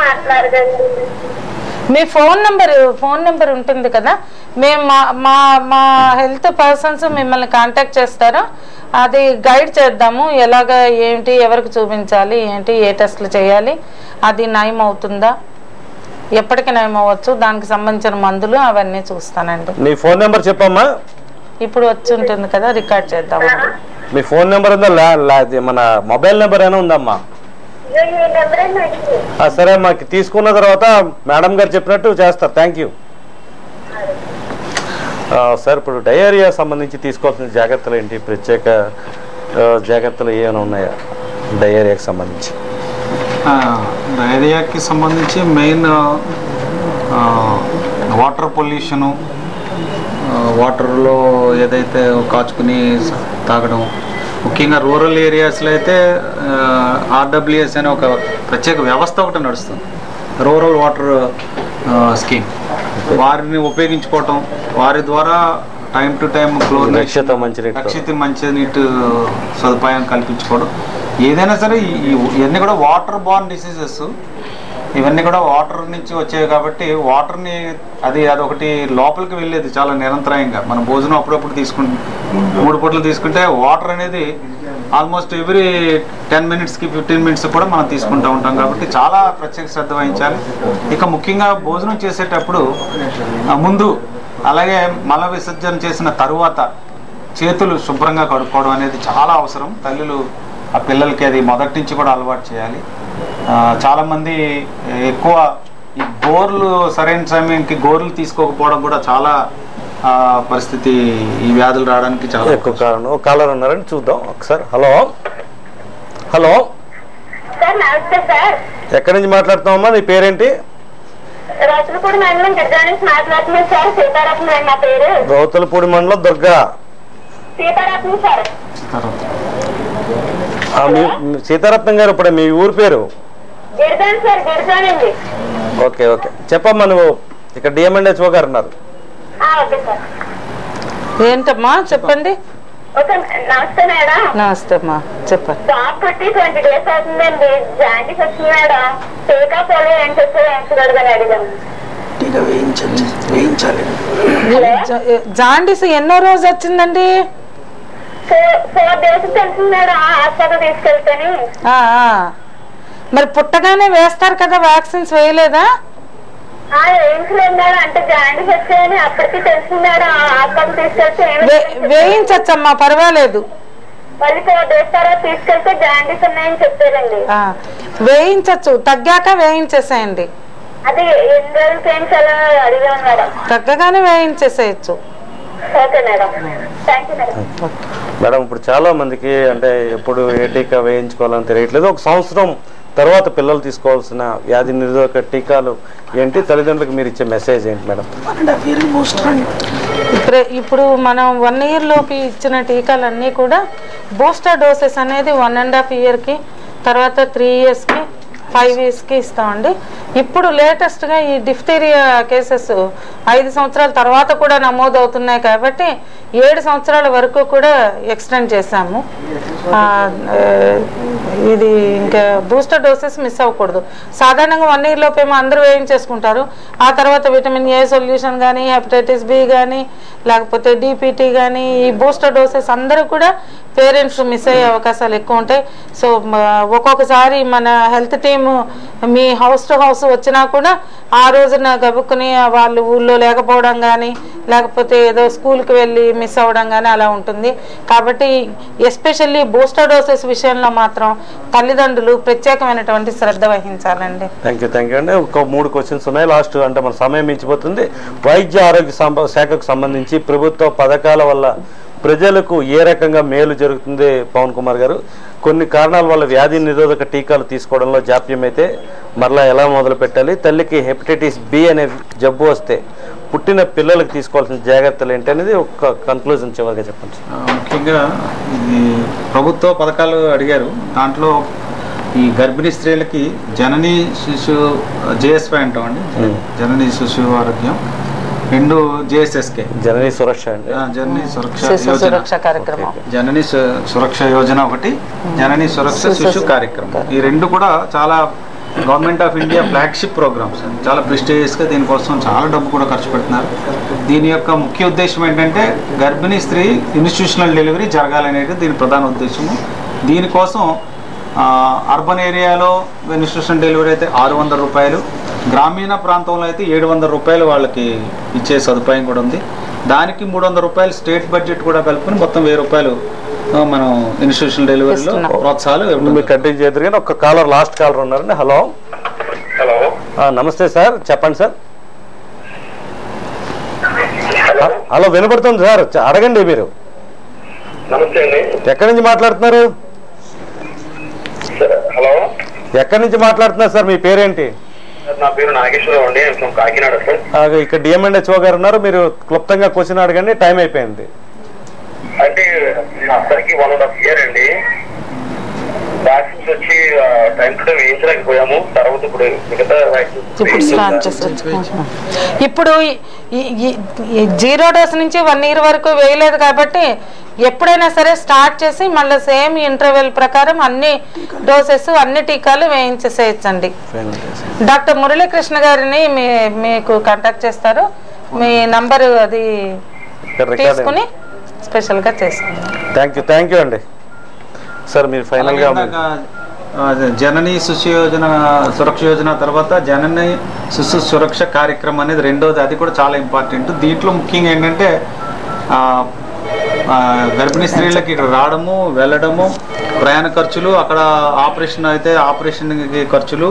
మాట్లాడదండి. మీ ఫోన్ నెంబర్ ఉంటుంది కదా, మేము మా హెల్త్ పర్సన్స్ మిమ్మల్ని కాంటాక్ట్ చేస్తారు, అది గైడ్ చేద్దాము. ఎలాగ ఏంటి, ఎవరికి చూపించాలి, ఏంటి, ఏ టెస్ట్లు చేయాలి, అది నయం అవుతుందా, ఎప్పటికి నయం అవ్వచ్చు, దానికి సంబంధించిన మందులు అవన్నీ చూస్తానండి. నీ ఫోన్ నెంబర్ చెప్పమ్మా. ఇప్పుడు వచ్చి ఉంటుంది కదా, రికార్డ్ చేద్దాము. మీ ఫోన్ నెంబర్ ఉందా? మన మొబైల్ నెంబర్ అయినా ఉందమ్మా? సరే అమ్మా, తీసుకున్న తర్వాత మేడం గారు చెప్పినట్టు చేస్తారు. Thank you sir. ఇప్పుడు డయేరియా సంబంధించి తీసుకోవాల్సిన జాగ్రత్తలు ఏంటి, ప్రత్యేక జాగ్రత్తలు ఏమైనా ఉన్నాయా డయేరియాకి సంబంధించి? డయేరియాకి సంబంధించి మెయిన్ వాటర్ పొల్యూషను, వాటర్లో ఏదైతే కాచుకుని తాగడం, ముఖ్యంగా రూరల్ ఏరియాస్లో అయితే ఆర్డబ్ల్యూఎస్ అనే ఒక ప్రత్యేక వ్యవస్థ ఒకటి నడుస్తుంది, రూరల్ వాటర్ స్కీమ్. వారిని ఉపయోగించుకోవటం, వారి ద్వారా టైం టు టైం రక్షిత మంచినీటి సదుపాయం కల్పించుకోవడం. ఏదైనా సరే ఇవన్నీ కూడా వాటర్ బార్న్ డిసీజెస్, ఇవన్నీ కూడా వాటర్ నుంచి వచ్చేవి కాబట్టి వాటర్ని అదొకటి లోపలికి వెళ్ళేది చాలా నిరంతరాయంగా. మనం భోజనం అప్పుడప్పుడు 3 పూటలు తీసుకుంటే వాటర్ అనేది ఆల్మోస్ట్ ఎవ్రీ 10 మినిట్స్కి 15 మినిట్స్ కూడా మనం తీసుకుంటూ ఉంటాం కాబట్టి చాలా ప్రత్యేక శ్రద్ధ వహించాలి. ఇక ముఖ్యంగా భోజనం చేసేటప్పుడు ముందు, అలాగే మల విసర్జన చేసిన తరువాత చేతులు శుభ్రంగా కడుక్కోవడం అనేది చాలా అవసరం. తల్లులు ఆ పిల్లలకి అది మొదటి నుంచి కూడా అలవాటు చేయాలి. చాలామంది ఎక్కువ ఈ గోర్లు సరైన సమయానికి గోర్లు తీసుకోకపోవడం కూడా చాలా పరిస్థితి, ఈ వ్యాధులు రావడానికి చాలా ఎక్కువ కారణం. కాలర్ ఉన్నారని చూద్దాం ఒకసారి. హలో హలో, ఎక్కడి నుంచి మాట్లాడుతున్నావమ్మా? నీ పేరేంటి? రౌతులపూడి మండలం దుర్గా నుంచి మాట్లాడుతున్నాను సార్. సీతారత్నం నా పేరు. రౌతులపూడి మండలం దుర్గా. సీతారత్నం సార్. సీతారత్నం గారు, ఇప్పుడు మీ ఊరు పేరు? గిరిజాన్ సార్. గిరిజానండి. ఓకే ఓకే, చెప్పమ్మా. నువ్వు ఇక్కడ డిఎంఎండ్హెచ్ఓ గారు ఉన్నారు. Okay sir. ఏంటమ్మా చెప్పండి. నమస్తే మేడం. నమస్తే అమ్మా, చెప్పండి. జాబ్ పెట్టి 20 days అవుతుందండి. జాండీస్ వచ్చింది మేడం. టీకా పోలియో వేయించకూడదని అడిగాను. జాండీస్ ఎన్నో రోజు వచ్చిందండి? 4 days తెలిసింది మేడం. హాస్పిటల్ తీసుకెళ్తాను. మరి పుట్టగానే వేస్తారు కదా, వ్యాక్సిన్స్ వేయలేదా? వేయించలేదు మేడం. అంటే జాండీస్ వచ్చాయని అప్పటికి తెలిసింది మేడం. హాస్పిటల్ తీసుకెళ్తే వేయించచ్చమ్మా, పర్వాలేదు. మళ్ళీ 4 days తర్వాత తీసుకెళ్తే జాండీస్ ఉన్నాయని చెప్పారండి. వేయించచ్చు, తగ్గాక వేయించేసేయండి. అది ఎన్ని రోజులు వేయించాలో అడిగాను మేడం. తగ్గగానే వేయించేసేయచ్చు. Okay madam. Thank you madam. Madam, ఇప్పుడు చాలా మందికి అంటే ఎప్పుడు ఏ టీకా వేయించుకోవాలని తెలియట్లేదు. ఒక సంవత్సరం తర్వాత పిల్లలు తీసుకోవాల్సిన వ్యాధి నిరోధక టీకాలు ఏంటి, తల్లిదండ్రులకు మీరు ఇచ్చే మెసేజ్ ఏంటి మేడం? ఇప్పుడు మనం 1 year లోపు ఇచ్చిన టీకాలన్నీ కూడా బూస్టర్ డోసెస్ అనేది 1.5 yearకి, తర్వాత 3 yearsకి, 5 yearsకి ఇస్తామండి. ఇప్పుడు లేటెస్ట్గా ఈ డిఫ్తీరియా కేసెస్ 5 సంవత్సరాల తర్వాత కూడా నమోదు అవుతున్నాయి కాబట్టి 7 సంవత్సరాల వరకు కూడా ఎక్స్టెండ్ చేశాము. ఇది ఇంకా బూస్టర్ డోసెస్ మిస్ అవ్వకూడదు. సాధారణంగా 1 year లోపేమో అందరూ వేయించేసుకుంటారు. ఆ తర్వాత విటమిన్ ఏ సొల్యూషన్ కానీ, హెపటైటిస్ బి కానీ, లేకపోతే డిపిటీ కానీ, ఈ బూస్టర్ డోసెస్ అందరూ కూడా పేరెంట్స్ మిస్ అయ్యే అవకాశాలు ఎక్కువ ఉంటాయి. సో ఒక్కొక్కసారి మన health team me house to house వచ్చినా కూడా ఆ రోజున గబుక్కుని వాళ్ళు ఊళ్ళో లేకపోవడం కానీ, లేకపోతే ఏదో స్కూల్కి వెళ్ళి మిస్ అవ్వడం కానీ అలా ఉంటుంది. కాబట్టి ఎస్పెషల్లీ బూస్టర్ డోసెస్ విషయంలో మాత్రం తల్లిదండ్రులు ప్రత్యేకమైనటువంటి శ్రద్ధ వహించాలండి. థ్యాంక్ యూ అండి. ఒక 3 క్వశ్చన్స్ ఉన్నాయి లాస్ట్, అంటే మన సమయం మించిపోతుంది. వైద్య ఆరోగ్య శాఖకు సంబంధించి ప్రభుత్వ పథకాల వల్ల ప్రజలకు ఏ రకంగా మేలు జరుగుతుంది పవన్ కుమార్ గారు? కొన్ని కారణాల వల్ల వ్యాధి నిరోధక టీకాలు తీసుకోవడంలో జాప్యం అయితే మరలా ఎలా మొదలు పెట్టాలి? తల్లికి హెపటైటిస్ బి అనే జబ్బు వస్తే పుట్టిన పిల్లలకు తీసుకోవాల్సిన జాగ్రత్తలు ఏంటి అనేది ఒక కన్క్లూజన్ చివరిగా చెప్పండి. ముఖ్యంగా ఇది ప్రభుత్వ పథకాలు అడిగారు. దాంట్లో ఈ గర్భిణీ స్త్రీలకి జననీ శిశు జేఎస్వై అంటామండి, జననీ శిశు ఆరోగ్యం, 2 జేఎస్ఎస్కే జననీ సురక్ష అండి, జననీ సురక్ష కార్యక్రమం, జననీ సురక్ష యోజన ఒకటి, జననీ సురక్ష శిశు కార్యక్రమం. ఈ 2 కూడా చాలా government of India flagship programs, చాలా ప్రెస్టీజియస్గా దీనికోసం చాలా డబ్బు కూడా ఖర్చు పెడుతున్నారు. దీని యొక్క ముఖ్య ఉద్దేశం ఏంటంటే గర్భిణీ స్త్రీ ఇన్స్టిట్యూషనల్ డెలివరీ జరగాలనేది దీని ప్రధాన ఉద్దేశము. దీనికోసం అర్బన్ ఏరియాలో ఇన్స్టిట్యూషనల్ డెలివరీ అయితే 600 రూపాయలు, గ్రామీణ ప్రాంతంలో అయితే 700 రూపాయలు వాళ్ళకి ఇచ్చే సదుపాయం కూడా ఉంది. దానికి 300 రూపాయలు స్టేట్ బడ్జెట్ కూడా కలుపుకొని మొత్తం 1000 రూపాయలు మనం ఇన్స్టిట్యూషనల్ డెలివరీలో ప్రోత్సాహాలు కంటిన్యూ చేద్దరు. కానీ ఒక కాలర్, లాస్ట్ కాలర్ ఉన్నారండి. హలో నమస్తే సార్, చెప్పండి సార్. హలో వినపడుతుంది సార్, అడగండి. మీరు ఎక్కడి నుంచి మాట్లాడుతున్నారు? హలో, ఎక్కడి నుంచి మాట్లాడుతున్నారు సార్? మీ పేరేంటి? నా పేరు నాగేశ్వరరావు అండి, కాకినాడ సార్. ఇక్కడ డిఎంఎన్హెచ్ఓ గారు ఉన్నారు, మీరు క్లుప్తంగా క్వశ్చన్ అడగండి, టైం అయిపోయింది. అంటే అసలుకి 1.5 year అండి, వ్యాక్సిన్స్ వచ్చి టైం టు టైం వేయించలేకపోయాము. తర్వాత ఇప్పుడు మిగతా ఇప్పుడు 0 డోస్ నుంచి 1 year వరకు వేయలేదు కాబట్టి ఎప్పుడైనా సరే స్టార్ట్ చేసి మళ్ళీ సేమ్ ఇంటర్వెల్ ప్రకారం అన్ని డోసెస్ అన్ని టీకాలు వేయించేసేయచ్చండి. డాక్టర్ మురళీకృష్ణ గారిని మీకు కాంటాక్ట్ చేస్తారు, మీ నంబరు అది తీసుకుని స్పెషల్గా చేసుకుంటాం. థ్యాంక్ యూ అండి. సార్ మీరు ఫైనల్గా జననీ శిశు యోజన సురక్ష యోజన తర్వాత జననీ శిశు సురక్ష కార్యక్రమం అనేది 2వది, అది కూడా చాలా ఇంపార్టెంట్. దీంట్లో ముఖ్యంగా ఏంటంటే గర్భిణీ స్త్రీలకి ఇక్కడ రావడము, వెళ్ళడము, ప్రయాణ ఖర్చులు, అక్కడ ఆపరేషన్ అయితే ఆపరేషన్కి ఖర్చులు,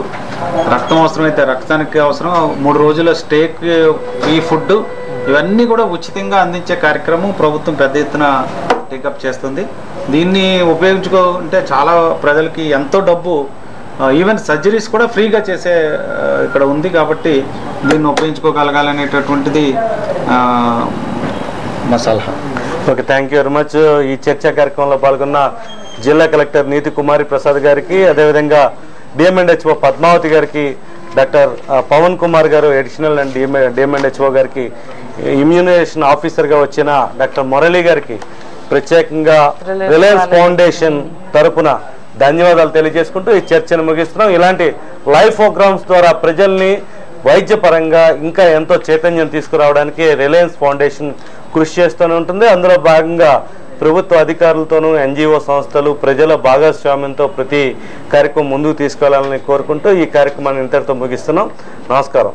రక్తం అవసరం అయితే రక్తానికి అవసరం, 3 రోజుల స్టేకి ఫ్రీ ఫుడ్, ఇవన్నీ కూడా ఉచితంగా అందించే కార్యక్రమం ప్రభుత్వం పెద్ద ఎత్తున టేకప్ చేస్తుంది. దీన్ని ఉపయోగించుకుంటే చాలా ప్రజలకి ఎంతో డబ్బు, ఈవెన్ సర్జరీస్ కూడా ఫ్రీగా చేసే ఇక్కడ ఉంది. కాబట్టి దీన్ని ఉపయోగించుకోగలగాలనేటటువంటిది మా సలహా. Okay, thank you very much. ఈ చర్చా కార్యక్రమంలో పాల్గొన్న జిల్లా కలెక్టర్ నీతి కుమారి ప్రసాద్ గారికి, అదేవిధంగా డిఎంఎన్హెచ్ఓ పద్మావతి గారికి, డాక్టర్ పవన్ కుమార్ గారు అడిషనల్ అండ్ డిఎంఎన్హెచ్ఓ గారికి, ఇమ్యూనైజేషన్ ఆఫీసర్గా వచ్చిన డాక్టర్ మురళి గారికి ప్రత్యేకంగా రిలయన్స్ ఫౌండేషన్ తరపున ధన్యవాదాలు తెలియజేసుకుంటూ ఈ చర్చను ముగిస్తున్నాం. ఇలాంటి లైవ్ ప్రోగ్రామ్స్ ద్వారా ప్రజల్ని వైద్యపరంగా ఇంకా ఎంతో చైతన్యం తీసుకురావడానికి రిలయన్స్ ఫౌండేషన్ కృషి చేస్తూనే ఉంటుంది. అందులో భాగంగా ప్రభుత్వ అధికారులతోనూ ఎన్జిఓ సంస్థలు ప్రజల భాగస్వామ్యంతో ప్రతి కార్యక్రమం ముందుకు తీసుకెళ్లాలని కోరుకుంటూ ఈ కార్యక్రమాన్ని ఇంతటితో ముగిస్తున్నాం. నమస్కారం.